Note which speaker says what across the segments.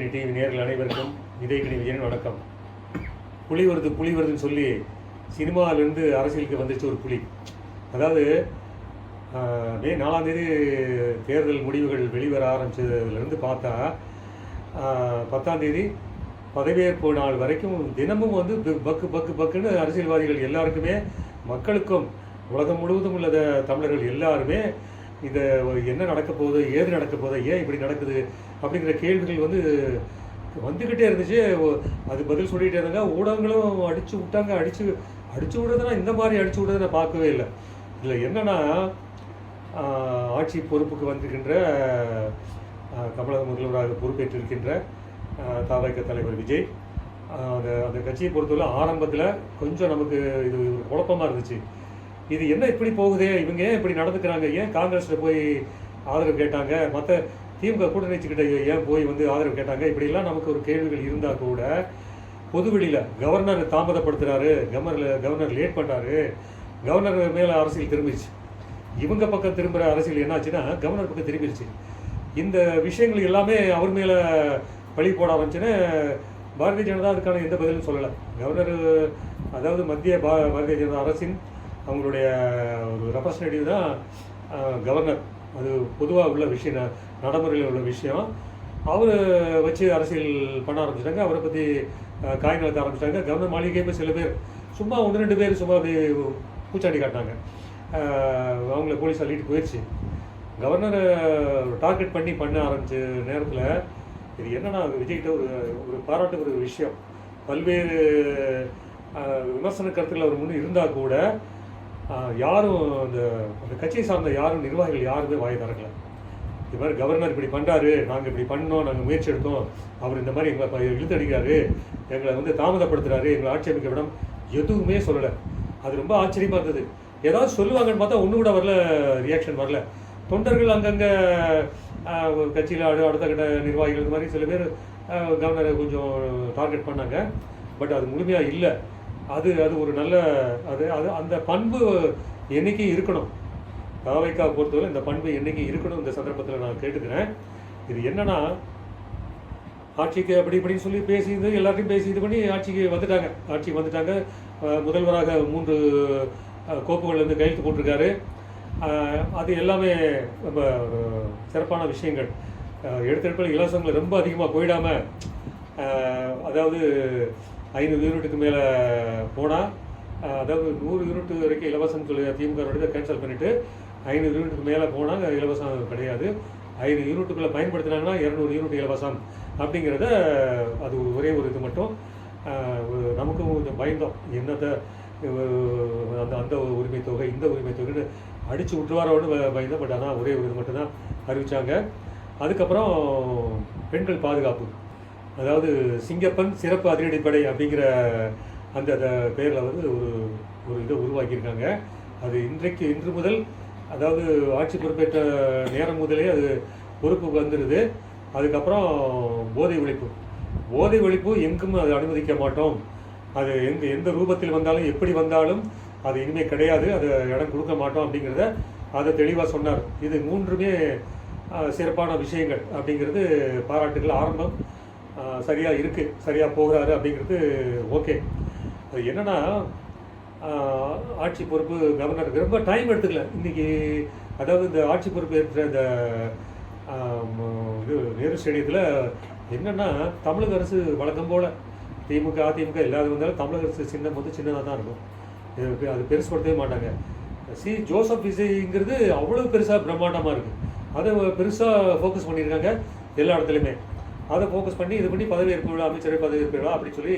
Speaker 1: Idhayakkani TV நேர்கள் அனைவருக்கும் இதயக்கணி விஜயன் வணக்கம். புலி வருதுன்னு சொல்லி சினிமாவிலேருந்து அரசியலுக்கு வந்துச்சு ஒரு புலி. அதாவது மே 4ஆம் தேதி தேர்தல் முடிவுகள் வெளிவர ஆரம்பித்ததுலேருந்து பார்த்தா 10ஆம் தேதி பதவியேற்பு நாள் வரைக்கும் தினமும் வந்து பக்குன்னு அரசியல்வாதிகள் எல்லாருக்குமே, மக்களுக்கும் உலகம் முழுவதும் உள்ள தமிழர்கள் எல்லாருமே இதை என்ன நடக்க போகுது, ஏது நடக்க போகுது, ஏன் இப்படி நடக்குது அப்படிங்கிற கேள்விகள் வந்துக்கிட்டே இருந்துச்சு. அது பதில் சொல்லிகிட்டே இருந்தாங்க. ஊடகங்களும் அடித்து விட்டாங்க. அடித்து விடுறதுனா இந்த மாதிரி அடித்து விடுறதை நான் பார்க்கவே இல்லை. இதில் என்னென்னா, ஆட்சி பொறுப்புக்கு வந்திருக்கின்ற தமிழக முதல்வராக பொறுப்பேற்றிருக்கின்ற தவிக தலைவர் விஜய், அந்த கட்சியை பொறுத்தவரை ஆரம்பத்தில் கொஞ்சம் நமக்கு இது ஒரு குழப்பமாக இருந்துச்சு. இது என்ன இப்படி போகுதே, இவங்க ஏன் இப்படி நடந்துக்கிறாங்க, ஏன் காங்கிரஸில் போய் ஆதரவு கேட்டாங்க, மற்ற திமுக கூட்டணிச்சுக்கிட்ட ஏன் போய் ஆதரவு கேட்டாங்க, இப்படிலாம் நமக்கு ஒரு கேள்விகள் இருந்தால் கூட பொதுவெளியில் கவர்னர் தாமதப்படுத்துகிறாரு, கவர்னர் லேட் பண்ணுறாரு, கவர்னர் மேலே அரசியல் திரும்பிடுச்சு. இவங்க பக்கம் திரும்புகிற அரசியல் என்னாச்சுன்னா கவர்னர் பக்கம் திரும்பிடுச்சு. இந்த விஷயங்கள் எல்லாமே அவர் மேலே பழி போட ஆரம்பிச்சுன்னு பாரதிய ஜனதா அதுக்கான எந்த பதிலும் சொல்லலை. கவர்னர், அதாவது மத்திய பாரதிய ஜனதா அரசின் அவங்களுடைய ஒரு ரெப்ரசன்டேட்டிவ் தான் கவர்னர். அது பொதுவாக உள்ள விஷயம், நடைமுறையில் உள்ள விஷயம். அவர் வச்சு அரசியல் பண்ண ஆரம்பிச்சிட்டாங்க. அவரை பற்றி காய் நடத்த ஆரம்பிச்சிட்டாங்க. கவர்னர் மாளிகையை சில பேர் சும்மா 1-2 பேர் சும்மா அப்படி பூச்சாண்டி காட்டினாங்க. அவங்கள போலீஸ் அள்ளிட்டு போயிடுச்சு. கவர்னரை டார்கெட் பண்ண ஆரம்பித்த நேரத்தில் இது என்னென்னா, விஜய்கிட்ட ஒரு பாராட்டுகிற ஒரு விஷயம், பல்வேறு விமர்சன கருத்துக்கள் அவர் முன்னே இருந்தால் கூட யாரும் அந்த கட்சியை சார்ந்த யாரும் நிர்வாகிகள் யாருமே வாயை திறக்கல. இது மாதிரி கவர்னர் இப்படி பண்ணுறாரு, நாங்கள் இப்படி பண்ணோம், நாங்கள் முயற்சி எடுத்தோம், அவர் இந்த மாதிரி எங்களை இழுத்தடிக்கிறாரு, எங்களை தாமதப்படுத்துகிறாரு, எங்களை ஆட்சி அமைக்க விடம் எதுவுமே சொல்லலை. அது ரொம்ப ஆச்சரியமாக இருந்தது. ஏதாவது சொல்லுவாங்கன்னு பார்த்தா ஒன்று கூட வரல, ரியாக்ஷன் வரல. தொண்டர்கள் அங்கங்கே கட்சியில் அடுத்த கட்ட நிர்வாகிகள் இந்த மாதிரி சில பேர் கவர்னரை கொஞ்சம் டார்கெட் பண்ணாங்க. பட் அது முழுமையாக இல்லை. அது ஒரு நல்ல அந்த பண்பு என்றைக்கும் இருக்கணும். தாவைக்கா பொறுத்தவரை இந்த பண்பு என்றைக்கும் இருக்கணும். இந்த சந்தர்ப்பத்தில் நான் கேட்டுக்கிறேன். இது என்னன்னா, ஆட்சிக்கு அப்படி இப்படின்னு சொல்லி பேசியது எல்லாத்தையும் பேசி இது பண்ணி ஆட்சிக்கு வந்துட்டாங்க. முதல்வராக 3 கோப்புகள் கையெழுத்து போட்டிருக்காரு. அது எல்லாமே ரொம்ப சிறப்பான விஷயங்கள். எடுத்தெடுப்பில் இலவசங்கள் ரொம்ப அதிகமாக போயிடாமல், அதாவது 500 யூனிட்டுக்கு மேலே போனால், அதாவது 100 யூனிட் வரைக்கும் இலவசம்னு சொல்லி திமுக கேன்சல் பண்ணிவிட்டு 500 யூனிட்டுக்கு மேலே போனால் இலவசம் கிடையாது, 500 யூனிட்டுக்குள்ளே பயன்படுத்தினாங்கன்னா 200 யூனிட் இலவசம் அப்படிங்கிறத, அது ஒரே ஒரு இது மட்டும் நமக்கும் கொஞ்சம் பயந்தோம். என்னத்தை அந்த உரிமை தொகை இந்த உரிமை தொகைன்னு அடித்து விட்டுருவாரோன்னு பயந்தோம். பட் ஆனால் ஒரே ஒரு இது மட்டும்தான் அறிவித்தாங்க. அதுக்கப்புறம் பெண்கள் பாதுகாப்பு, அதாவது சிங்கப்பன் சிறப்பு அதிரடிப்படை அப்படிங்கிற அந்த பேரில் ஒரு இதை உருவாக்கியிருக்காங்க. அது இன்று முதல், அதாவது ஆட்சி பொறுப்பேற்ற நேரம் முதலே அது பொறுப்புக்கு வந்துடுது. அதுக்கப்புறம் போதை ஒழிப்பு எங்கும் அது அனுமதிக்க மாட்டோம். அது எந்த ரூபத்தில் வந்தாலும் எப்படி வந்தாலும் அது இனிமேல் கிடையாது, அது இடம் கொடுக்க மாட்டோம் அப்படிங்கிறத அதை தெளிவாக சொன்னார். இது 3மே சிறப்பான விஷயங்கள் அப்படிங்கிறது பாராட்டுகள். ஆரம்பம் சரியாக இருக்குது, சரியாக போகிறாரு அப்படிங்கிறது ஓகே. அது என்னென்னா, ஆட்சி பொறுப்பு கவர்னருக்கு ரொம்ப டைம் எடுத்துக்கல இன்றைக்கி. அதாவது இந்த ஆட்சி பொறுப்பு ஏற்ற இந்த நேரு ஸ்டேடியத்தில் என்னென்னா, தமிழக அரசு வழக்கம் போல் திமுக அதிமுக இல்லாத வந்தாலும் தமிழக அரசு சின்னம் சின்னதாக தான் இருக்கும். அது பெருசுப்படுத்தவே மாட்டாங்க. ஜோசப் விஜய்ங்கிறது அவ்வளோ பெருசாக பிரம்மாண்டமாக இருக்குது. அதை பெருசாக ஃபோக்கஸ் பண்ணியிருக்காங்க எல்லா இடத்துலையுமே. அதை ஃபோக்கஸ் பண்ணி இது பண்ணி பதவியேற்பு விழா, அமைச்சரவை பதவியேற்பு விழா அப்படின்னு சொல்லி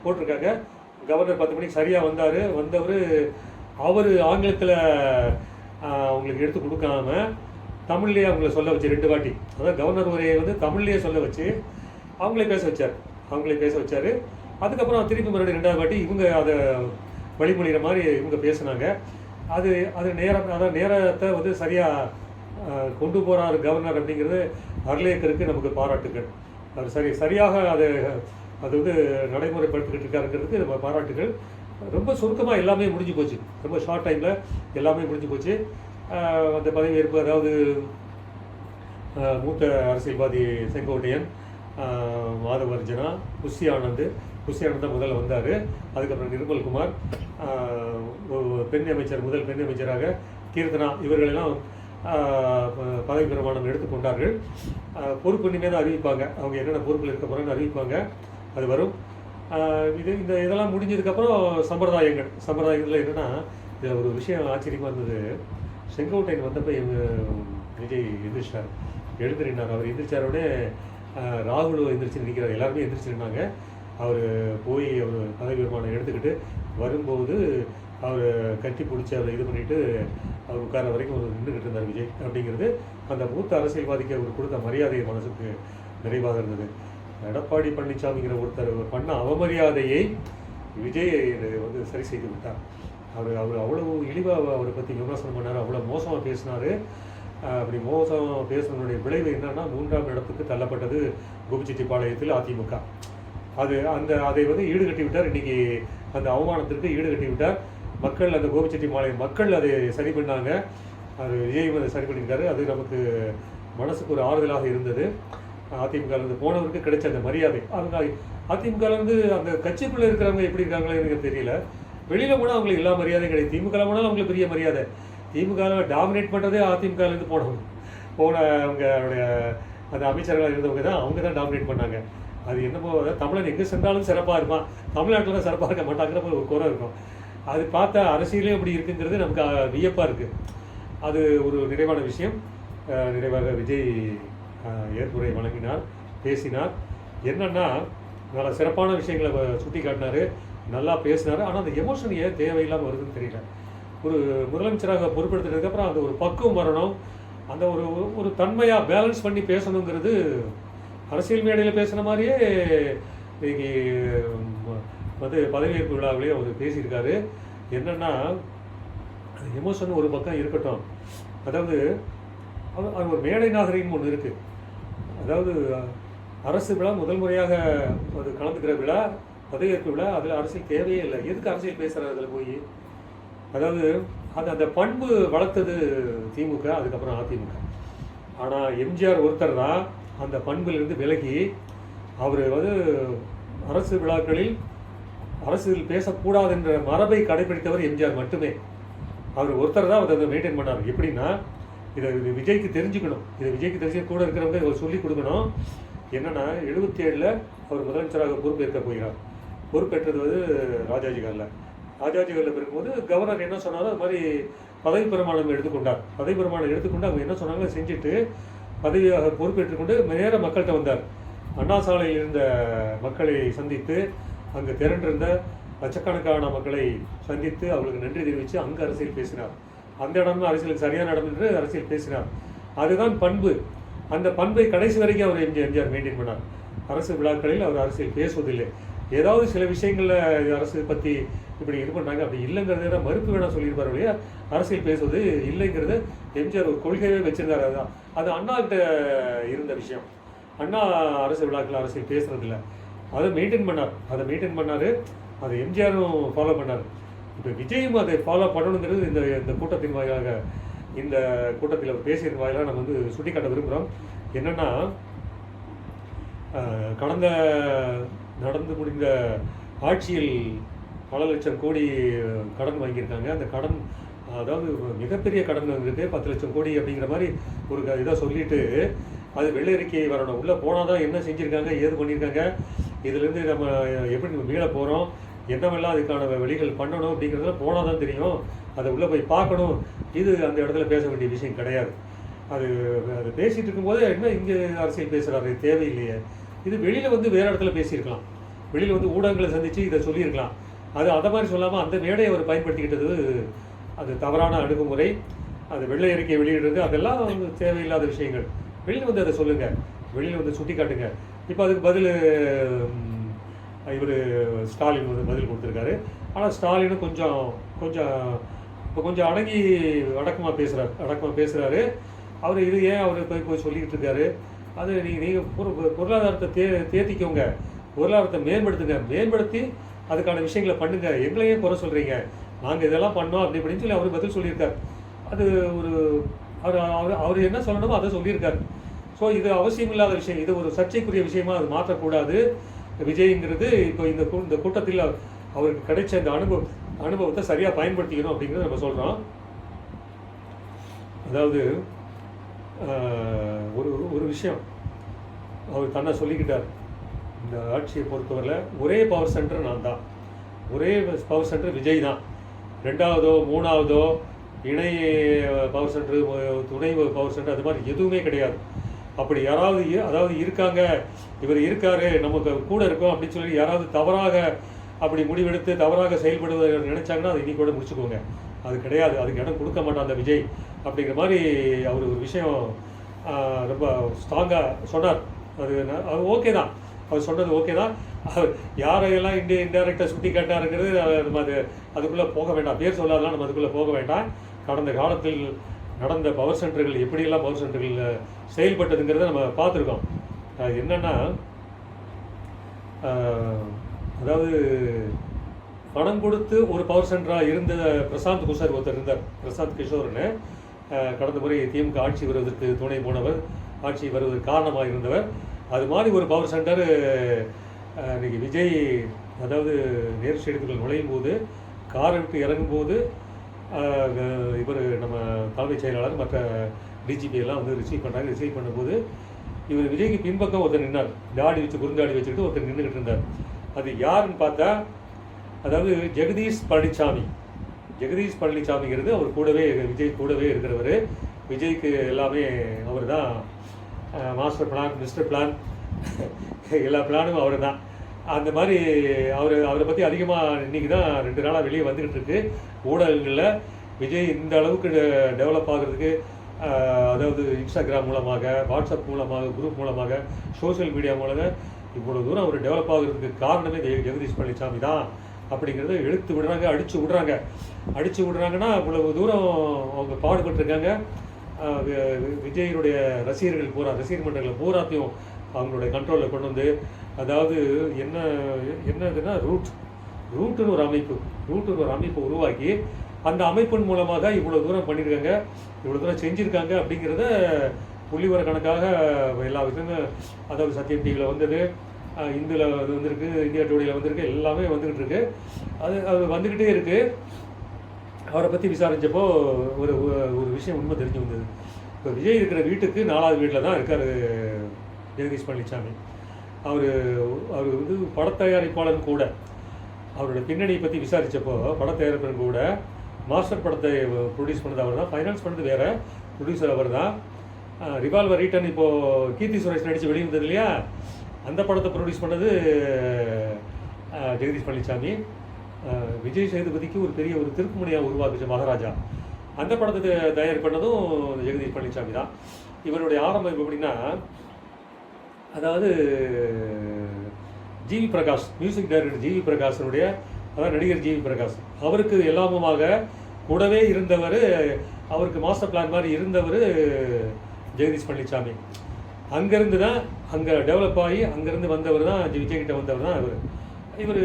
Speaker 1: போட்டிருக்காங்க. கவர்னர் 10 மணிக்கு சரியாக வந்தவர் அவர் ஆங்கிலத்தில் அவங்களுக்கு எடுத்து கொடுக்காம தமிழ்லேயே அவங்கள சொல்ல வச்சு 2 வாட்டி, அதாவது கவர்னர் உரையை தமிழ்லேயே சொல்ல வச்சு அவங்களே பேச வச்சார். அதுக்கப்புறம் திருப்பி மறுபடியும் 2வது வாட்டி இவங்க அதை வழிமொழிகிற மாதிரி இவங்க பேசுனாங்க. அது நேரத்தை சரியாக கொண்டு போகிறார் கவர்னர் அப்படிங்கிறது அர்லேக்கருக்கு நமக்கு பாராட்டுகள். அது சரியாக அது நடைமுறைப்படுத்திக்கிட்டு இருக்காருங்கிறதுக்கு நம்ம பாராட்டுகள். ரொம்ப சுருக்கமாக எல்லாமே முடிஞ்சு போச்சு. ரொம்ப ஷார்ட் டைமில் எல்லாமே முடிஞ்சு போச்சு. அந்த பதவியேற்பு, அதாவது மூத்த அரசியல்வாதி செங்கோட்டையன், மாதவர்ஜனா, புஷி ஆனந்த் தான் முதல்ல வந்தார். அதுக்கப்புறம் நிர்மல்குமார், பெண் அமைச்சர், முதல் பெண் அமைச்சராக கீர்த்தனா, இவர்களெல்லாம் பதவி பிரமாணம் எடுத்துக்கொண்டார்கள். பொறுப்பு இனிமேல் தான் அறிவிப்பாங்க, அவங்க என்னென்ன பொறுப்பில் இருக்க போகிறாங்கன்னு அறிவிப்பாங்க, அது வரும். இதெல்லாம் முடிஞ்சதுக்கப்புறம் சம்பிரதாயங்கள் என்னென்னா, இதில் ஒரு விஷயம் ஆச்சரியமாக இருந்தது. செங்கோட்டையன் வந்தப்போ விஜய் எந்திரிச்சார், எழுந்திரினார். அவர் எந்திரிச்சாரோடனே ராகுல் எந்திரிச்சு நிற்கிறார், எல்லாருமே எந்திரிச்சிருந்தாங்க. அவர் போய் அவர் பதவி பிரமாணம் எடுத்துக்கிட்டு வரும்போது அவர் கட்டி பிடிச்சி அவரை இது பண்ணிவிட்டு அவர் உட்கார வரைக்கும் ஒரு நின்றுக்கிட்டு இருந்தார் விஜய். அப்படிங்கிறது அந்த மூத்த அரசியல்வாதிக்கு அவர் கொடுத்த மரியாதை மனசுக்கு நிறைவாக இருந்தது. எடப்பாடி பழனிசாமிங்கிற ஒருத்தர் பண்ண அவமரியாதையை விஜய் சரி செய்து விட்டார். அவர் அவ்வளவு இழிவாக அவரை பற்றி விமர்சனம் பண்ணார், அவ்வளோ மோசமாக பேசினார். அப்படி மோசமாக பேசுனதுடைய விளைவு என்னன்னா, 3ஆம் இடத்துக்கு தள்ளப்பட்டது கோபிச்செட்டிப்பாளையத்தில் அதிமுக. அதை ஈடுகட்டி விட்டார். இன்றைக்கி அந்த அவமானத்திற்கு ஈடுகட்டி விட்டார். மக்கள், அந்த கோபிச்செட்டிப்பாளையம் மக்கள் அதை சரி பண்ணாங்க. அது விஜயும் அதை சரி பண்ணியிருக்காரு. அது நமக்கு மனசுக்கு ஒரு ஆறுதலாக இருந்தது. அதிமுகலேருந்து போனவருக்கு கிடைச்ச அந்த மரியாதை, அவங்க அதிமுகலேருந்து அந்த கட்சிக்குள்ளே இருக்கிறவங்க எப்படி இருக்காங்களோ எனக்கு தெரியல, வெளியில் போனால் அவங்களுக்கு எல்லா மரியாதையும் கிடையாது. திமுகவில் போனால் அவங்களுக்கு பெரிய மரியாதை. திமுகவில் டாமினேட் பண்ணுறதே அதிமுகலேருந்து அவங்களுடைய அந்த அமைச்சர்களாக இருந்தவங்க தான், அவங்க தான் டாமினேட் பண்ணாங்க. அது என்னமோ தமிழன் எங்கே சென்றாலும் சிறப்பாக இருப்பான், தமிழ்நாட்டில் தான் சிறப்பாக இருக்க மாட்டாங்கிற ஒரு குறை இருக்கும். அது பார்த்தா அரசியலே அப்படி இருக்குங்கிறது நமக்கு வியப்பாக இருக்குது. அது ஒரு நிறைவான விஷயம். நிறைவாக விஜய் ஏற்புரை வழங்கினார், பேசினார். என்னென்னா, நல்ல சிறப்பான விஷயங்களை சுட்டி காட்டினார், நல்லா பேசினார். ஆனால் அந்த எமோஷன் ஏன் தேவையில்லாமல் வருதுன்னு தெரியல. ஒரு முதலமைச்சராக பொறுப்பெடுத்ததுக்கப்புறம் அந்த ஒரு பக்குவம் வரணும், அந்த ஒரு தன்மையாக பேலன்ஸ் பண்ணி பேசணுங்கிறது அரசியல் மேடையில் பேசுன மாதிரியே இன்னைக்கு பதவியேற்பு விழாவிலேயே அவர் பேசியிருக்காரு. என்னென்னா, எமோஷன் ஒரு பக்கம் இருக்கட்டும், அதாவது அது ஒரு மேடை நாகரிகம் ஒன்று இருக்குது. அதாவது அரசு விழா முதல் முறையாக அது கலந்துக்கிற விழா, பதவியேற்பு விழா, அதில் அரசியல் தேவையே இல்லை. எதுக்கு அரசியல் பேசுகிறார் அதில் போய்? அதாவது அந்த பண்பு வளர்த்தது திமுக, அதுக்கப்புறம் அதிமுக. ஆனால் எம்ஜிஆர் ஒருத்தர் தான் அந்த பண்பிலிருந்து விலகி அவர் அரசு விழாக்களில் அரசியல் பேசக்கூடாது என்ற மரபை கடைபிடித்தவர் எம்ஜிஆர் மட்டுமே. அவர் ஒருத்தர் தான் அதை மெயின்டைன் பண்ணார். எப்படின்னா, இதை விஜய்க்கு தெரிஞ்சுக்கணும், இதை விஜய்க்கு தெரிஞ்சு கூட இருக்கிறவங்க இவர் சொல்லிக் கொடுக்கணும். என்னென்னா, 77 அவர் முதலமைச்சராக பொறுப்பேற்க போகிறார். பொறுப்பேற்றது ராஜாஜி காலில் இருக்கும்போது கவர்னர் என்ன சொன்னாரோ அது மாதிரி பதவி பிரமாணம் எடுத்துக்கொண்டார். பதவி பிரமாணம் எடுத்துக்கொண்டு அவங்க என்ன சொன்னாங்களோ செஞ்சுட்டு பதவியாக பொறுப்பேற்றுக்கொண்டு நேர மக்கள்கிட்ட வந்தார். அண்ணா சாலையில் இருந்த மக்களை சந்தித்து, அங்கு திரண்டிருந்த லட்சக்கணக்கான மக்களை சந்தித்து அவர்களுக்கு நன்றி தெரிவித்து அங்கு அரசியல் பேசினார். அந்த இடம் தான் அரசியலுக்கு சரியான இடம் என்று அரசியல் பேசினார். அதுதான் பண்பு. அந்த பண்பை கடைசி வரைக்கும் அவர் எம்ஜிஆர் மெயின்டைன் பண்ணார். அரசு விழாக்களில் அவர் அரசியல் பேசுவதில்லை. ஏதாவது சில விஷயங்களில் அரசு பற்றி இப்படி இது பண்ணுறாங்க, அப்படி இல்லைங்கிறத மறுப்பு வேணால் சொல்லியிருப்பார் இல்லையா, அரசியல் பேசுவது இல்லைங்கிறது எம்ஜிஆர் ஒரு கொள்கையே வச்சிருந்தார். அதுதான் அது அண்ணா கிட்ட இருந்த விஷயம். அண்ணா அரசு விழாக்கள் அரசியல் பேசுறதில்லை, அதை மெயின்டைன் பண்ணார். அதை எம்ஜிஆரும் ஃபாலோ பண்ணார். இப்போ விஜயும் அதை ஃபாலோ பண்ணணுங்கிறது இந்த கூட்டத்தின் வாயிலாக, இந்த கூட்டத்தில் அவர் பேசியதன் வாயிலாக நம்ம சுட்டிக்காட்ட விரும்புகிறோம். என்னென்னா, கடந்த நடந்து முடிந்த ஆட்சியில் பல லட்சம் கோடி கடன் வாங்கியிருக்காங்க. அந்த கடன், அதாவது மிகப்பெரிய கடன் இருக்குது, 10 லட்சம் கோடி அப்படிங்கிற மாதிரி ஒரு இதாக சொல்லிட்டு அது வெள்ளை அறிக்கை வரணும். உள்ளே போனால் தான் என்ன செஞ்சுருக்காங்க, ஏது பண்ணியிருக்காங்க, இதுலேருந்து நம்ம எப்படி நம்ம மீள போகிறோம், என்னவெல்லாம் அதுக்கான வழிகள் பண்ணணும் அப்படிங்கிறதுலாம் போனால் தான் தெரியும். அதை உள்ளே போய் பார்க்கணும். இது அந்த இடத்துல பேச வேண்டிய விஷயம் கிடையாது. அது பேசிகிட்டு இருக்கும்போது என்ன இங்கே அரசியல் பேசுகிறாரு, தேவையில்லையே. இது வெளியில் வேறு இடத்துல பேசியிருக்கலாம், வெளியில் ஊடகங்களை சந்தித்து இதை சொல்லியிருக்கலாம். அதை மாதிரி சொல்லாமல் அந்த மேடையை அவர் பயன்படுத்திக்கிட்டது அது தவறான அணுகுமுறை. அது வெள்ளை அறிக்கை வெளியிடுறது அதெல்லாம் தேவையில்லாத விஷயங்கள். வெளியில் அதை சொல்லுங்கள், வெளியில் சுட்டி காட்டுங்க. இப்போ அதுக்கு பதில் இவர் ஸ்டாலின் பதில் கொடுத்துருக்காரு. ஆனால் ஸ்டாலினும் கொஞ்சம் அடங்கி அடக்கமாக பேசுகிறாரு. அவர் இது ஏன் அவர் போய் சொல்லிக்கிட்டு இருக்காரு. அது நீங்கள் பொருளாதாரத்தை தேத்திக்கோங்க, பொருளாதாரத்தை மேம்படுத்தி அதுக்கான விஷயங்களை பண்ணுங்க, எங்களையே குறை சொல்கிறீங்க, நாங்கள் இதெல்லாம் பண்ணோம் அப்படின்னு சொல்லி அவர் பதில் சொல்லியிருக்கார். அது அவர் என்ன சொல்லணுமோ அதை சொல்லியிருக்கார். ஸோ இது அவசியம் இல்லாத விஷயம், இது ஒரு சர்ச்சைக்குரிய விஷயமா அது மாற்றக்கூடாது. விஜய்ங்கிறது இப்போ இந்த கூட்டத்தில் அவருக்கு கிடைச்ச இந்த அனுபவத்தை சரியாக பயன்படுத்திக்கணும் அப்படிங்கிறத நம்ம சொல்கிறோம். அதாவது ஒரு விஷயம் அவர் தன்னை சொல்லிக்கிட்டார், இந்த ஆட்சியை பொறுத்தவரையில் ஒரே பவர் சென்டர் நான் தான், ஒரே பவர் சென்டர் விஜய் தான், ரெண்டாவதோ மூணாவதோ இணை பவர் சென்டர் துணை பவர் சென்டர் அது மாதிரி எதுவுமே கிடையாது. அப்படி யாராவது அதாவது இருக்காங்க, இவர் இருக்காரு நமக்கு கூட இருக்கோம் அப்படின்னு சொல்லி யாராவது தவறாக அப்படி முடிவெடுத்து தவறாக செயல்படுவதை நினைச்சாங்கன்னா அது இன்னைக்கு கூட முடிச்சுக்கோங்க. அது கிடையாது, அதுக்கு இடம் கொடுக்க மாட்டான் அந்த விஜய் அப்படிங்கிற மாதிரி அவர் ஒரு விஷயம் ரொம்ப ஸ்ட்ராங்காக சொன்னார். அது ஓகே தான், அவர் சொன்னது ஓகே தான். அவர் யாரையெல்லாம் இன்டைரக்டாக சுட்டி காட்டாருங்கிறது நம்ம அதுக்குள்ளே போக வேண்டாம், பேர் சொல்லாதெல்லாம் நம்ம அதுக்குள்ளே போக வேண்டாம். கடந்த காலத்தில் நடந்த பவர் சென்டர்கள் எப்படியெல்லாம் பவர் சென்டர்கள் செயல்பட்டதுங்கிறத நம்ம பார்த்துருக்கோம். என்னென்னா அதாவது பணம் கொடுத்து ஒரு பவர் சென்டராக இருந்த பிரசாந்த் குஷர் ஒருத்தர் இருந்தார், பிரசாந்த் கிஷோர்னு. கடந்த முறை திமுக ஆட்சி வருவதற்கு துணை போனவர், ஆட்சி வருவதற்கு காரணமாக இருந்தவர். அது மாதிரி ஒரு பவர் சென்டர் இன்றைக்கி விஜய் அதாவது நேரு ஸ்டேடியத்துக்குள் நுழையும் போது காரை விட்டு இறங்கும்போது இவர் நம்ம தலைமைச் செயலாளர் மற்ற டிஜிபி எல்லாம் வந்து ரிசீவ் பண்ணுறாங்க. ரிசீவ் பண்ணும்போது இவர் விஜய்க்கு பின்பக்கம் ஒருத்தர் நின்னார், தாடி வச்சு குறுந்தாடி வச்சுக்கிட்டு ஒருத்தர் நின்றுக்கிட்டு இருந்தார். அது யாருன்னு பார்த்தா அதாவது ஜெகதீஷ் பழனிசாமிங்கிறது அவர் கூடவே விஜய் கூடவே இருக்கிறவர். விஜய்க்கு எல்லாமே அவர் தான் மாஸ்டர் பிளான், மிஸ்டர் பிளான், எல்லா பிளானும் அவர் தான். அந்த மாதிரி அவரை பற்றி அதிகமாக இன்றைக்கி தான் 2 நாளாக வெளியே வந்துக்கிட்டு இருக்கு ஊடகங்களில். விஜய் இந்த அளவுக்கு டெவலப் ஆகிறதுக்கு அதாவது இன்ஸ்டாகிராம் மூலமாக, வாட்ஸ்அப் மூலமாக, குரூப் மூலமாக, சோஷியல் மீடியா மூலமாக இவ்வளோ தூரம் அவர் டெவலப் ஆகிறதுக்கு காரணமே ஜெகதீஷ் பழனிசாமி தான் அப்படிங்கிறத இழுத்து விடுறாங்க, அடித்து விடுறாங்கன்னா இவ்வளவு தூரம் அவங்க பாடுபட்டுருக்காங்க. விஜயனுடைய ரசிகர் மன்றங்களை பூராத்தையும் அவங்களுடைய கண்ட்ரோலில் கொண்டு வந்து, அதாவது என்னதுன்னா ரூட்டுன்னு ஒரு அமைப்பு உருவாக்கி அந்த அமைப்பின் மூலமாக இவ்வளோ தூரம் பண்ணியிருக்காங்க, இவ்வளோ தூரம் செஞ்சுருக்காங்க அப்படிங்கிறத புள்ளிவர கணக்காக எல்லா விஷயமும், அதாவது சத்தியம் டிவியில் வந்தது, இந்துல வந்திருக்கு, இந்தியா டுடேயில் வந்திருக்கு, எல்லாமே வந்துக்கிட்டு இருக்கு. அது வந்துக்கிட்டே இருக்குது. அவரை பற்றி விசாரித்தப்போ ஒரு விஷயம் உண்மை தெரிஞ்சு வந்தது. இப்போ விஜய் இருக்கிற வீட்டுக்கு 4வது வீட்டில் தான் இருக்கார் ஜெகதீஷ் பழனிசாமி. அவர் வந்து படத்தயாரிப்பாளர் கூட. அவரோட பின்னணியை பற்றி விசாரித்தப்போ படத்தயாரிப்பாளர் கூட மாஸ்டர் படத்தை ப்ரொடியூஸ் பண்ணது அவர் தான், ஃபைனான்ஸ் பண்ணது வேறு, ப்ரொடியூசர் அவர் தான். ரிவால்வர் ரிட்டர்ன் இப்போது கீர்த்தி சுரேஷ் நடித்து வெளிவந்தது இல்லையா, அந்த படத்தை ப்ரொடியூஸ் பண்ணது ஜெகதீஷ் பழனிசாமி. விஜய் சேதுபதிக்கு ஒரு பெரிய ஒரு திருப்புமுனையாக உருவாக்குச்சு மகாராஜா, அந்த படத்தை தயார் பண்ணதும் ஜெகதீஷ் பழனிசாமி தான். இவருடைய ஆரம்பம் எப்படின்னா, அதாவது ஜிவி பிரகாஷ், மியூசிக் டைரக்டர் ஜிவி பிரகாஷனுடைய, அதாவது நடிகர் ஜிவி பிரகாஷ், அவருக்கு எல்லாமுமாக கூடவே இருந்தவர், அவருக்கு மாஸ்டர் பிளான் மாதிரி இருந்தவர் ஜெகதீஷ் பழனிசாமி. அங்கேருந்து தான் அங்கே டெவலப் ஆகி அங்கேருந்து வந்தவர் தான் விஜய்கிட்ட வந்தவர் தான் இவர்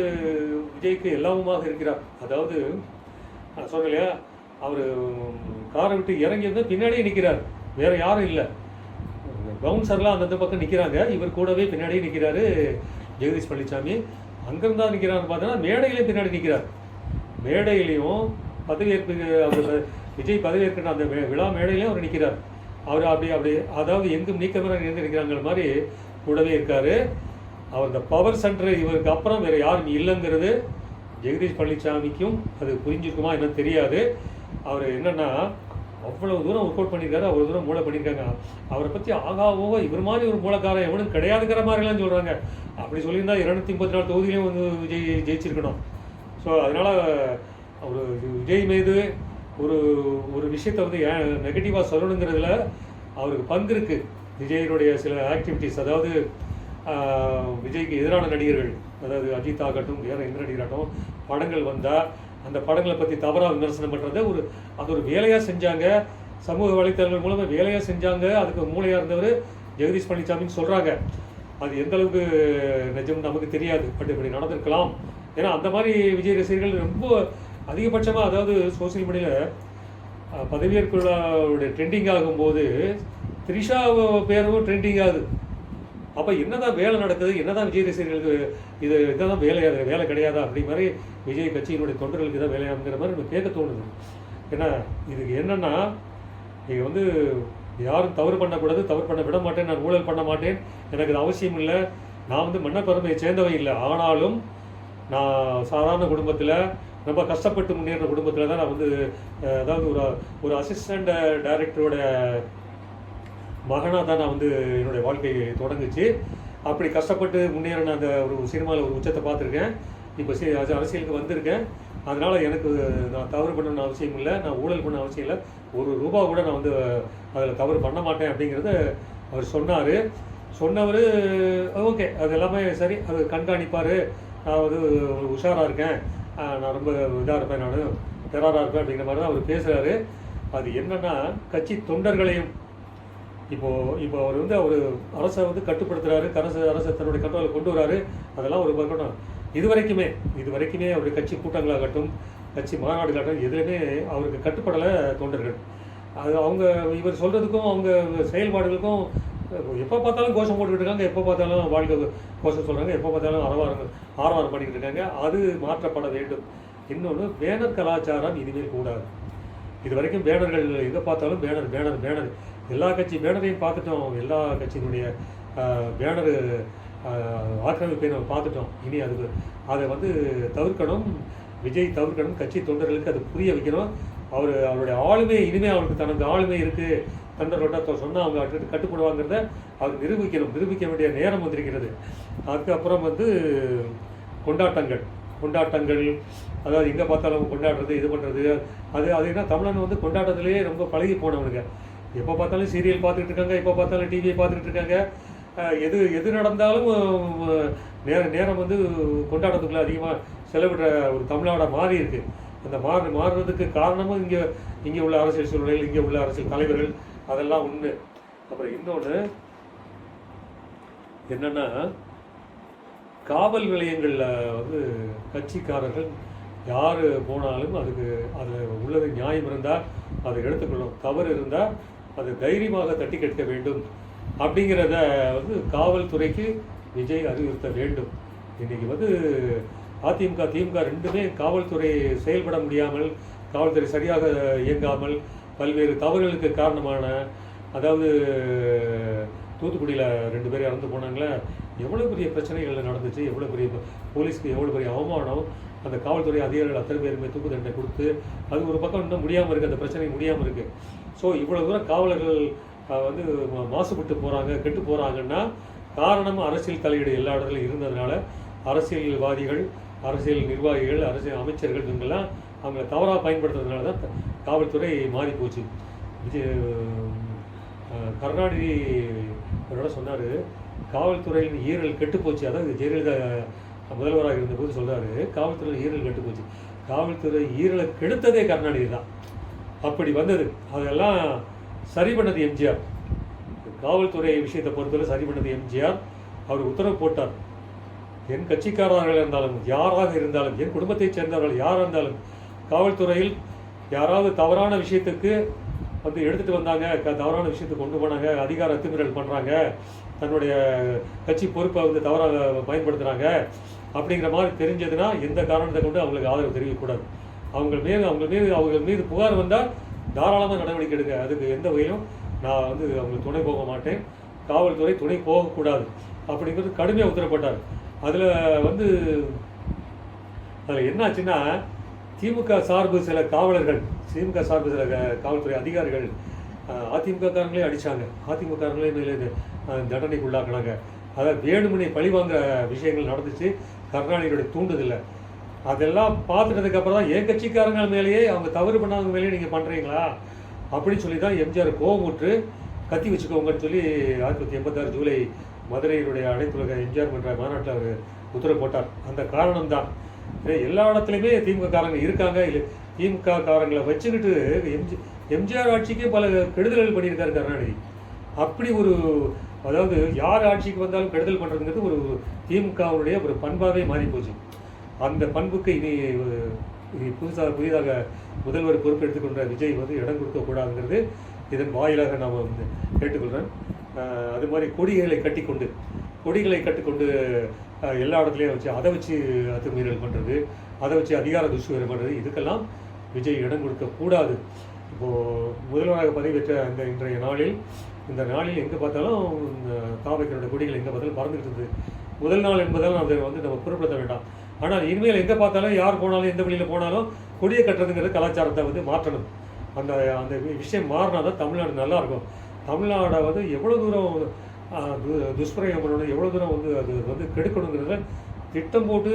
Speaker 1: விஜய்க்கு எல்லாமுமாக இருக்கிறார். அதாவது நான் சொன்னேன் இல்லையா, அவர் காரை விட்டு இறங்கி வந்து பின்னாடியே நிற்கிறார், வேறு யாரும் இல்லை. பவுன்சர்லாம் அந்தந்த பக்கம் நிற்கிறாங்க, இவர் கூடவே பின்னாடியே நிற்கிறாரு ஜெகதீஷ் பழனிசாமி. அங்கேருந்தா நிற்கிறான்னு பார்த்தோன்னா மேடையிலே பின்னாடி நிற்கிறார். மேடையிலையும் பதவியேற்பு, அவர் விஜய் பதவியேற்கிற அந்த விழா மேடையிலையும் அவர் நிற்கிறார். அவர் அப்படி அதாவது எங்கும் நீக்கமாக நிற்கிறாங்கிற மாதிரி கூடவே இருக்கார். அவர் இந்த பவர் சென்டர் இவருக்கு அப்புறம் வேறு யாரும் இல்லைங்கிறது ஜெகதீஷ் பழனிசாமிக்கும் அது புரிஞ்சிருக்குமா என்ன தெரியாது. அவர் என்னென்னா அவ்வளோ தூரம் ஒர்க் அவுட் பண்ணியிருக்காரு, அவ்வளோ தூரம் மூளை பண்ணியிருக்காங்க. அவரை பற்றி ஆகாவோக இவர் மாதிரி ஒரு மூளைக்காரன் எவனும் கிடையாதுங்கிற மாதிரிலாம் சொல்கிறாங்க. அப்படி சொல்லியிருந்தா 234 தொகுதியிலையும் வந்து விஜய் ஜெயிச்சிருக்கணும். ஸோ அதனால் அவர் விஜய் மீது ஒரு விஷயத்தை வந்து நெகட்டிவாக சொல்லணுங்கிறதுல அவருக்கு பங்கு இருக்குது. விஜயனுடைய சில ஆக்டிவிட்டீஸ், அதாவது விஜய்க்கு எதிரான நடிகர்கள், அதாவது அஜித் ஆகட்டும், வேறு எந்த நடிகராகட்டும், படங்கள் வந்தால் அந்த படங்களை பற்றி தவறாக விமர்சனம் பண்ணுறதை அது ஒரு வேலையாக செஞ்சாங்க, சமூக வலைத்தளங்கள் மூலமாக வேலையாக செஞ்சாங்க. அதுக்கு மூளையாக இருந்தவர் ஜெகதீஷ் பழனிசாமின்னு சொல்கிறாங்க. அது எந்த அளவுக்கு நிஜம் நமக்கு தெரியாது, பட் இப்படி நடந்திருக்கலாம். ஏன்னா அந்த மாதிரி விஜய் ரசிகர்கள் ரொம்ப அதிகபட்சமாக, அதாவது சோசியல் மீடியாவில் பதவியேற்புடைய ட்ரெண்டிங் ஆகும்போது த்ரிஷா பேரும் ட்ரெண்டிங் ஆகுது. அப்போ என்னதான் வேலை நடக்குது, என்னதான் விஜய் ரசிகர்களுக்கு இதுதான் வேலையாக வேலை கிடையாதா அப்படி மாதிரி விஜய் கட்சியினுடைய தொண்டர்களுக்கு தான் வேலையாங்கிற மாதிரி நம்ம கேட்க தோணுது. ஏன்னா இதுக்கு என்னென்னா, நீங்கள் வந்து யாரும் தவறு பண்ணக்கூடாது, தவறு பண்ண விட மாட்டேன், நான் ஊழல் பண்ண மாட்டேன், எனக்கு அது அவசியம் இல்லை, நான் வந்து மன்னப்பெருமையை சேர்ந்தவை இல்லை, ஆனாலும் நான் சாதாரண குடும்பத்தில் ரொம்ப கஷ்டப்பட்டு முன்னேற குடும்பத்தில் தான் நான் வந்து அதாவது ஒரு அசிஸ்டண்ட் டைரக்டரோட மகனாக தான் நான் வந்து என்னுடைய வாழ்க்கையை தொடங்குச்சு. அப்படி கஷ்டப்பட்டு முன்னேறின அந்த ஒரு சினிமாவில் ஒரு உச்சத்தை பார்த்துருக்கேன். இப்போ அரசியலுக்கு வந்திருக்கேன். அதனால் எனக்கு நான் தவறு பண்ணணும்னு அவசியம் இல்லை, நான் ஊழல் பண்ண அவசியம் இல்லை, ஒரு ரூபா கூட நான் வந்து அதில் தவறு பண்ண மாட்டேன் அப்படிங்கிறத அவர் சொன்னவர். ஓகே, அது எல்லாமே சரி, அது கண்காணிப்பார், நான் வந்து உஷாராக இருக்கேன், நான் ரொம்ப இதாக இருப்பேன், நான் டெரராக இருப்பேன் அப்படிங்கிற மாதிரி தான் அவர் பேசுகிறாரு. அது என்னென்னா, கட்சி தொண்டர்களையும் இப்போ அவர் வந்து அவர் அரசை வந்து கட்டுப்படுத்துகிறாரு, அரசை தன்னுடைய கண்ட்ரோலில் கொண்டு வராரு, அதெல்லாம் ஒரு பக்கம். இது வரைக்குமே அவருடைய கட்சி கூட்டங்களாகட்டும், கட்சி மாநாடுகளாகட்டும், எதுலையுமே அவருக்கு கட்டுப்படலை தொண்டர்கள். அது அவங்க இவர் சொல்கிறதுக்கும் அவங்க செயல்பாடுகளுக்கும் எப்போ பார்த்தாலும் கோஷம் போட்டுக்கிட்டு இருக்காங்க, எப்போ பார்த்தாலும் வாழ்க்கை கோஷம் சொல்கிறாங்க, எப்போ பார்த்தாலும் ஆரவாரம் பண்ணிக்கிட்டு இருக்காங்க. அது மாற்றப்பட வேண்டும். இன்னொன்று, பேனர் கலாச்சாரம் இனிமேல் கூடாது. இது வரைக்கும் பேனர்கள் எங்கே பார்த்தாலும் பேனர் எல்லா கட்சி பேனரையும் பார்த்துட்டோம், எல்லா கட்சியினுடைய பேனரு ஆக்கிரமிப்பை நம்ம பார்த்துட்டோம். இனி அதை வந்து தவிர்க்கணும், விஜய் தவிர்க்கணும், கட்சி தொண்டர்களுக்கு அது புரிய வைக்கணும். அவருடைய ஆளுமை இனிமேல் அவருக்கு தனக்கு ஆளுமை இருக்குது, தொண்டர்கள்ட்ட சொன்னால் அவங்க கட்டுப்படுவாங்கிறத அவர் நிரூபிக்க வேண்டிய நேரம் வந்திருக்கிறது. அதுக்கப்புறம் வந்து கொண்டாட்டங்கள், அதாவது எங்கே பார்த்தாலும் கொண்டாடுறது, இது பண்ணுறது, அது என்ன, தமிழன் வந்து கொண்டாட்டத்திலேயே ரொம்ப பழகி போனவனுங்க. எப்போ பார்த்தாலும் சீரியல் பார்த்துக்கிட்டு இருக்காங்க, எப்போ பார்த்தாலும் டிவியை பார்த்துக்கிட்டு இருக்காங்க. எது நடந்தாலும் நேரம் வந்து கொண்டாட்டத்துக்குள்ளே அதிகமாக செலவிடுற ஒரு தமிழ்நாடாக மாறி இருக்குது. அந்த மாறுறதுக்கு காரணமும் இங்கே உள்ள அரசியல் சூழ்நிலைகள், இங்கே உள்ள அரசியல் தலைவர்கள், அதெல்லாம் ஒன்று. அப்புறம் இன்னொன்று என்னென்னா, காவல் நிலையங்களில் வந்து கட்சிக்காரர்கள் யார் போனாலும் அதில் உள்ளது நியாயம் இருந்தால் அதை எடுத்துக்கொள்ளும், தவறு இருந்தால் அதை தைரியமாக தட்டி கேட்க வேண்டும் அப்படிங்கிறத வந்து காவல்துறைக்கு விஜய் அறிவுறுத்த வேண்டும். இன்றைக்கி வந்து அதிமுக திமுக ரெண்டுமே காவல்துறை செயல்பட முடியாமல், காவல்துறை சரியாக இயங்காமல் பல்வேறு தவறுகளுக்கு காரணமான, அதாவது தூத்துக்குடியில் 2 பேர் இறந்து போனாங்களே, எவ்வளோ பெரிய பிரச்சனைகள் நடந்துச்சு, எவ்வளோ பெரிய போலீஸ்க்கு எவ்வளோ பெரிய அவமானம், அந்த காவல்துறை அதிகாரிகள் அத்தனை பேருமே தூக்கு தண்டனை கொடுத்து அது ஒரு பக்கம் இன்னும் முடியாமல் இருக்குது, அந்த பிரச்சனை முடியாமல் இருக்குது. ஸோ இவ்வளோ தூரம் காவலர்கள் வந்து மாசுபட்டு போகிறாங்க, கெட்டு போகிறாங்கன்னா காரணம் அரசியல் தலையீடு எல்லா இடத்துலையும் இருந்ததுனால, அரசியல்வாதிகள், அரசியல் நிர்வாகிகள், அரசியல் அமைச்சர்கள் இவங்கெல்லாம் அவங்கள தவறாக பயன்படுத்துறதுனால தான் காவல்துறை மாறி போச்சு. கருணாநிதி அவரோட சொன்னார், காவல்துறையின் ஈரல் கெட்டு போச்சு. அதாவது ஜெயலலிதா முதல்வராக இருந்தபோது சொல்கிறாரு, காவல்துறையில் ஈரல் கெட்டு போச்சு. காவல்துறை ஈரலை கெடுத்ததே கருணாநிதி தான். அப்படி வந்தது. அதெல்லாம் சரி பண்ணது எம்ஜிஆர். காவல்துறை விஷயத்தை பொறுத்தவரை சரி பண்ணது எம்ஜிஆர். அவர் உத்தரவு போட்டார், என் கட்சிக்காரர்கள் இருந்தாலும், யாராக இருந்தாலும், என் குடும்பத்தைச் சேர்ந்தவர்கள் யாராக இருந்தாலும், காவல்துறையில் யாராவது தவறான விஷயத்துக்கு வந்து எடுத்துகிட்டு வந்தாங்க, தவறான விஷயத்துக்கு கொண்டு போனாங்க, அதிகார அத்துமீறல் பண்ணுறாங்க, தன்னுடைய கட்சி பொறுப்பை வந்து தவறாக பயன்படுத்துகிறாங்க அப்படிங்கிற மாதிரி தெரிஞ்சதுன்னா எந்த காரணத்தை கொண்டு அவங்களுக்கு ஆதரவு தெரிவிக்கக்கூடாது. அவங்கள் மீது புகார் வந்தால் தாராளமாக நடவடிக்கை எடுக்க, அதுக்கு எந்த வகையிலும் நான் வந்து அவங்களுக்கு துணை போக மாட்டேன், காவல்துறை துணை போகக்கூடாது அப்படிங்கிறது கடுமையாக உத்தரப்பட்டார். அதில் என்னாச்சுன்னா, திமுக சார்பு சில காவல்துறை அதிகாரிகள் அதிமுக காரங்களே அடித்தாங்க, அதிமுக காரங்களே மேலே தண்டனைக்கு உள்ளாக்கினாங்க. அதாவது வேணுமனை பழிவாங்கிற விஷயங்கள் நடந்துச்சு கருணாநிதியோட தூண்டுதில்லை. அதெல்லாம் பார்த்துட்டதுக்கப்புறம் தான் என் கட்சிக்காரங்க மேலேயே, அவங்க தவறு பண்ணாதவங்க மேலேயே நீங்கள் பண்ணுறீங்களா அப்படின்னு சொல்லி தான் எம்ஜிஆர் கோபமுற்று கத்தி வச்சுக்கோங்கன்னு சொல்லி 1986 ஜூலை மதுரையினுடைய அனைத்துலக எம்ஜிஆர் மன்ற மாநாட்டில் அவர் உத்தரவு போட்டார். அந்த காரணம்தான். எல்லா இடத்துலையுமே திமுக காரங்க இருக்காங்க. இல்லை, திமுக காரங்களை வச்சுக்கிட்டு எம்ஜிஆர் ஆட்சிக்கே பல கெடுதல்கள் பண்ணியிருக்காரு கருணாநிதி. அப்படி ஒரு, அதாவது யார் ஆட்சிக்கு வந்தாலும் கெடுதல் பண்ணுறதுங்கிறது ஒரு திமுகவுடைய ஒரு பண்பாகவே மாறி போச்சு. அந்த பண்புக்கு இனி புதிதாக முதல்வர் பொறுப்பெடுத்துக்கொண்ட விஜய் வந்து இடம் கொடுக்கக்கூடாதுங்கிறது இதன் வாயிலாக நாம் வந்து கேட்டுக்கொள்கிறேன். அது மாதிரி கொடிகளை கட்டிக்கொண்டு எல்லா இடத்துலையும் வச்சு அதை வச்சு அத்துமீறல் பண்ணுறது, அதை வச்சு அதிகார துஷ்பிரயோகம் பண்ணுறது, இதுக்கெல்லாம் விஜய் இடம் கொடுக்கக்கூடாது. இப்போது முதல்வராக பதவியேற்ற இந்த நாளில் எங்கே பார்த்தாலும் இந்த தாவைக்கரோட கொடிகள் எங்கே பார்த்தாலும் பறந்துகிட்டு இருந்தது. முதல் நாள் என்பதால் அதை வந்து நம்ம பொருட்படுத்த வேண்டாம். ஆனால் இனிமேல் எங்கே பார்த்தாலும் யார் போனாலும் எந்த வழியில் போனாலும் கொடியை கட்டுறதுங்கிறது கலாச்சாரத்தை வந்து மாற்றணும். அந்த அந்த விஷயம் மாறினா தான் தமிழ்நாடு நல்லாயிருக்கும். தமிழ்நாடை வந்து எவ்வளோ தூரம் துஷ்பிரயோகம் பண்ணணும், எவ்வளோ தூரம் வந்து அது வந்து கெடுக்கணுங்கிறத திட்டம் போட்டு,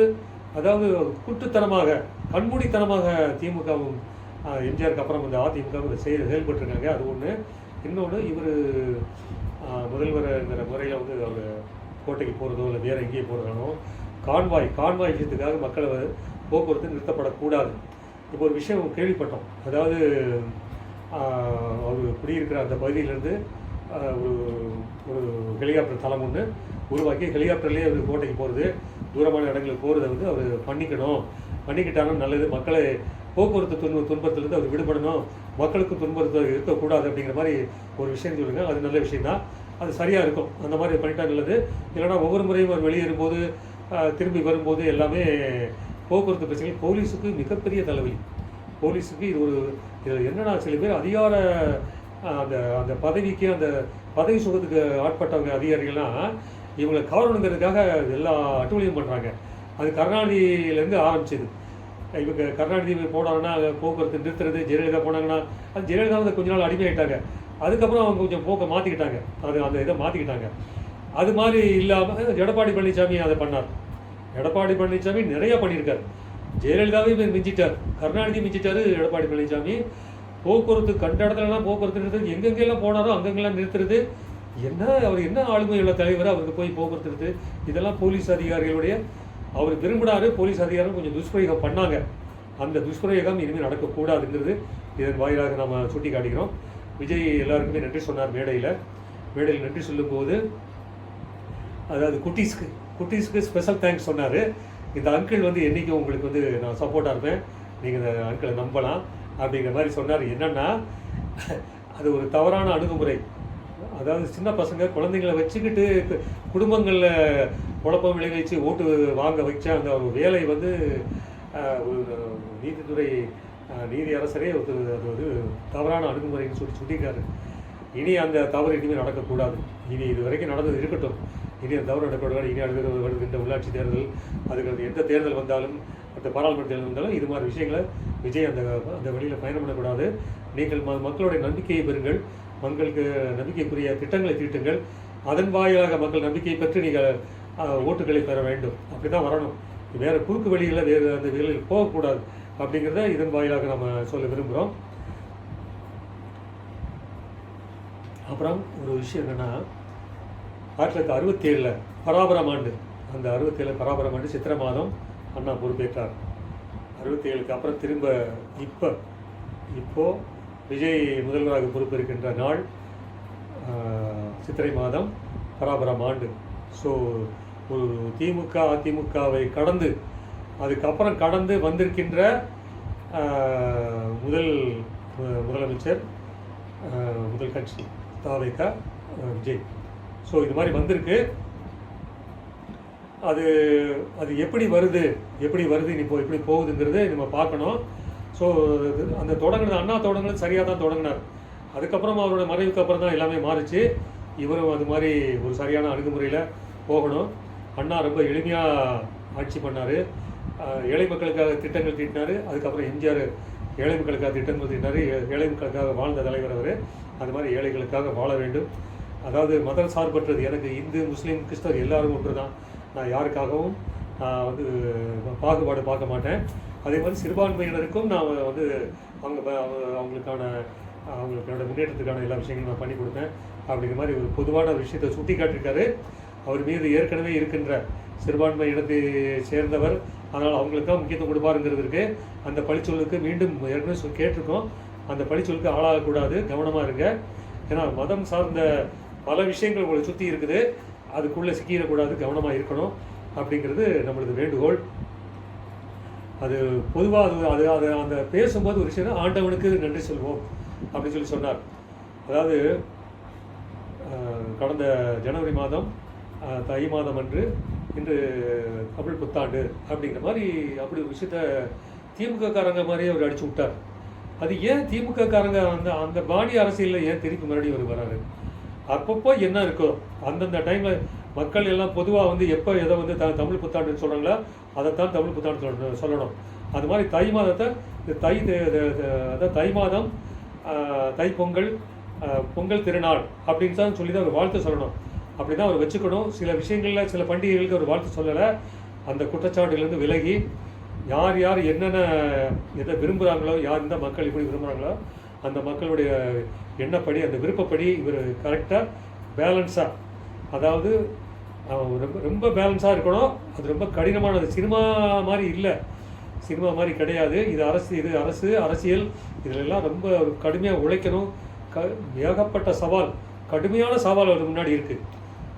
Speaker 1: அதாவது குட்டுத்தனமாக கண்மூடித்தனமாக திமுகவும் எம்ஜிஆருக்கு அப்புறம் வந்து அதிமுகவும் செயல்பட்டுருக்காங்க. அது ஒன்று. இன்னொன்று, இவர் முதல்வர்ங்கிற முறையில் வந்து அவர் கோட்டைக்கு போகிறதோ இல்லை வேறு எங்கேயும் போகிறதானோ கான்வாய் விஷயத்துக்காக மக்களை போக்குவரத்து நிறுத்தப்படக்கூடாது. இப்போ ஒரு விஷயம் கேள்விப்பட்டோம். அதாவது அவர் குடியிருக்கிற அந்த பகுதியிலேருந்து ஒரு ஹெலிகாப்டர் தளம் ஒன்று உருவாக்கி ஹெலிகாப்டர்லேயே அவர் கோட்டைக்கு போகிறது, தூரமான இடங்களுக்கு போகிறத வந்து அவர் பண்ணிக்கிட்டாலும் நல்லது. மக்களை போக்குவரத்து துன்பத்திலிருந்து அவர் விடுபடணும், மக்களுக்கு துன்பத்தில் இருக்கக்கூடாது அப்படிங்கிற மாதிரி ஒரு விஷயம் சொல்லுங்கள். அது நல்ல விஷயந்தான், அது சரியாக இருக்கும். அந்த மாதிரி பண்ணிட்டா நல்லது. இல்லைனா ஒவ்வொரு முறையும் அவர் வெளியேறும்போது திரும்பி வரும்போது எல்லாமே போக்குவரத்து பிரச்சனைகள் போலீஸுக்கு மிகப்பெரிய தலைவலி. போலீஸுக்கு இதில் என்னன்னா, சில பேர் அதிகார அந்த பதவிக்கு அந்த பதவி சுகத்துக்கு ஆட்பட்டவங்க அதிகாரிகள்லாம் இவங்களை கவரணுங்கிறதுக்காக எல்லா அட்டூழியம் பண்ணுறாங்க. அது கருணாநிதியிலேருந்து ஆரம்பிச்சிது. இவங்க கருணாநிதி போனாங்கன்னா போக்குவரத்து நிறுத்துறது, ஜெயலலிதா போனாங்கன்னா அது ஜெயலலிதா வந்து கொஞ்ச நாள் அடிமையாயிட்டாங்க. அதுக்கப்புறம் அவங்க கொஞ்சம் போக்கை மாற்றிக்கிட்டாங்க, அந்த இதை மாற்றிக்கிட்டாங்க. அது மாதிரி இல்லாமல் எடப்பாடி பழனிசாமி அதை பண்ணார். எடப்பாடி பழனிசாமி நிறையா பண்ணியிருக்கார். ஜெயலலிதாவே மிஞ்சிட்டார், கருணாநிதி மிஞ்சிட்டார். எடப்பாடி பழனிசாமி போக்குவரத்து கண்ட இடத்துலலாம் போக்குவரத்து நிறுத்துறது, எங்கெங்கெல்லாம் போனாரோ அங்கங்கெல்லாம் நிறுத்துறது. அவர் என்ன ஆளுமை உள்ள தலைவர், அவருக்கு போய் போக்குவரத்து நிறுத்து. இதெல்லாம் போலீஸ் அதிகாரிகளுடைய அவர் விரும்பினாரு. போலீஸ் அதிகாரிகள் கொஞ்சம் துஷ்பிரயோகம் பண்ணாங்க. அந்த துஷ்பிரயோகம் இனிமேல் நடக்கக்கூடாதுங்கிறது இதன் வாயிலாக நம்ம சுட்டி காட்டிக்கிறோம். விஜய் எல்லாருக்குமே நன்றி சொன்னார். மேடையில் நன்றி சொல்லும்போது, அதாவது குட்டீஸ்க்கு ஸ்பெஷல் தேங்க்ஸ் சொன்னார். இந்த அங்கிள் வந்து என்றைக்கும் உங்களுக்கு வந்து நான் சப்போர்ட்டாக இருப்பேன், நீங்கள் இந்த அங்கிளை நம்பலாம் அப்படிங்கிற மாதிரி சொன்னார். என்னென்னா, அது ஒரு தவறான அணுகுமுறை. அதாவது சின்ன பசங்க குழந்தைங்களை வச்சுக்கிட்டு குடும்பங்களில் குழப்பம் விளைவிச்சு ஓட்டு வாங்க வச்ச அந்த ஒரு வேலை வந்து ஒரு நீதி அரசரே அது ஒரு தவறான அணுகுமுறைன்னு சுட்டிக்காரு. இனி அந்த தவறு இனிமேல் நடக்கக்கூடாது. இனி இது வரைக்கும் நடந்தது இருக்கட்டும், இனி அந்த தவறு நடக்கக்கூடாது. இனி வருகின்ற உள்ளாட்சி தேர்தல், அதுக்கு எந்த தேர்தல் வந்தாலும், அந்த பாராளுமன்ற தேர்தல் வந்தாலும் இது மாதிரி விஷயங்களை விஜய் அந்த வழியில் பயணம் பண்ணக்கூடாது. நீங்கள் மக்களுடைய நம்பிக்கையை பெறுங்கள், மக்களுக்கு நம்பிக்கைக்குரிய திட்டங்களை தீட்டுங்கள். அதன் வாயிலாக மக்கள் நம்பிக்கையை பெற்று நீங்கள் ஓட்டுகளை பெற வேண்டும். அப்படி தான் வரணும். வேறு குறுக்கு வழிகளில் வேறு அந்த வழிகளில் போகக்கூடாது அப்படிங்கிறத இதன் வாயிலாக நம்ம சொல்ல விரும்புகிறோம். அப்புறம் ஒரு விஷயம் என்னென்னா, 1967 பராபரம் ஆண்டு, அந்த 67 பராபரம் ஆண்டு சித்திரை மாதம் அண்ணா பொறுப்பேற்றார். 67க்கு அப்புறம் திரும்ப இப்போது விஜய் முதல்வராக பொறுப்பேற்கின்ற நாள் சித்திரை மாதம் பராபரம் ஆண்டு. ஸோ ஒரு அதிமுகவை அதுக்கப்புறம் கடந்து வந்திருக்கின்ற முதலமைச்சர், முதல் கட்சி தாவேக விஜய். ஸோ இது மாதிரி வந்திருக்கு. அது எப்படி வருது இப்போ எப்படி போகுதுங்கிறது நம்ம பார்க்கணும். ஸோ அந்த அண்ணா தொடங்குனது சரியாக தான் தொடங்கினார். அதுக்கப்புறம் அவரோட மறைவுக்கு அப்புறம் தான் எல்லாமே மாறிச்சு. இவரும் அது மாதிரி ஒரு சரியான அணுகுமுறையில் போகணும். அண்ணா ரொம்ப எளிமையாக ஆட்சி பண்ணார். ஏழை மக்களுக்காக திட்டங்கள் தீட்டினார். அதுக்கப்புறம் எம்ஜிஆர் ஏழை மக்களுக்காக திட்டங்கள் தீட்டினார். ஏழை மக்களுக்காக வாழ்ந்த தலைவர் அவர். அது மாதிரி ஏழைகளுக்காக வாழ வேண்டும். அதாவது மதம் சார்பற்றது, எனக்கு இந்து முஸ்லீம் கிறிஸ்தவர் எல்லாரும் ஒன்று தான். நான் யாருக்காகவும் நான் வந்து பாகுபாடு பார்க்க மாட்டேன். அதே மாதிரி சிறுபான்மையினருக்கும் நான் வந்து அவங்களுக்கான முன்னேற்றத்துக்கான எல்லா விஷயங்களும் நான் பண்ணி கொடுப்பேன் அப்படிங்கிற மாதிரி ஒரு பொதுவான விஷயத்தை சுட்டி காட்டியிருக்காரு. அவர் மீது ஏற்கனவே இருக்கின்ற சிறுபான்மை இனத்தை சேர்ந்தவர், அதனால் அவங்களுக்கு தான் முக்கியத்துவம் கொடுப்பாருங்கிறதுக்கு அந்த பழிச்சொல்லுக்கு மீண்டும் ஏற்கனவே கேட்டிருக்கோம். அந்த பழிச்சொல்லுக்கு ஆளாகக்கூடாது, கவனமாக இருங்க. ஏன்னா மதம் சார்ந்த பல விஷயங்கள் உங்களை சுற்றி இருக்குது, அதுக்குள்ளே சிக்கிடக்கூடாது, கவனமாக இருக்கணும் அப்படிங்கிறது நம்மளது வேண்டுகோள். அது பொதுவாக அது அந்த பேசும்போது ஒரு விஷயம், ஆண்டவனுக்கு நன்றி சொல்வோம் அப்படின்னு சொன்னார். அதாவது கடந்த ஜனவரி மாதம் தை மாதம் அன்று இன்று தமிழ் புத்தாண்டு அப்படிங்கிற மாதிரி அப்படி ஒரு விஷயத்த திமுககாரங்க மாதிரியே அவர் அடிச்சு விட்டார். அது ஏன் திமுககாரங்க அந்த அந்த பாடி அரசியலில் ஏன் திருப்பி மறுபடியும் அவர் வராரு? அப்பப்போ என்ன இருக்கோ அந்தந்த டைமில் மக்கள் எல்லாம் பொதுவாக வந்து எப்போ எதை வந்து தமிழ் புத்தாண்டுன்னு சொல்கிறாங்களோ அதைத்தான் தமிழ் புத்தாண்டு சொல்லணும். அது மாதிரி தை மாதத்தை அதாவது தை மாதம் தை பொங்கல் பொங்கல் திருநாள் அப்படின்னு தான் சொல்லி தான் ஒரு வாழ்த்து சொல்லணும். அப்படி தான் அவர் வச்சுக்கணும். சில விஷயங்களில் சில பண்டிகைகளுக்கு ஒரு வாழ்த்து சொல்லலை. அந்த குற்றச்சாட்டுலேருந்து விலகி யார் யார் என்னென்ன எதை விரும்புகிறாங்களோ, யார் இந்த மக்கள் எப்படி விரும்புகிறாங்களோ அந்த மக்களுடைய எண்ணப்படி அந்த விருப்பப்படி இவர் கரெக்டாக பேலன்ஸாக, அதாவது ரொம்ப ரொம்ப பேலன்ஸாக இருக்கணும். அது ரொம்ப கடினமானது. சினிமா மாதிரி இல்லை, சினிமா மாதிரி கிடையாது. இது அரசு அரசியல் இதிலெல்லாம் ரொம்ப கடுமையாக உழைக்கணும். ஏகப்பட்ட சவால், கடுமையான சவால் அவருக்கு முன்னாடி இருக்குது.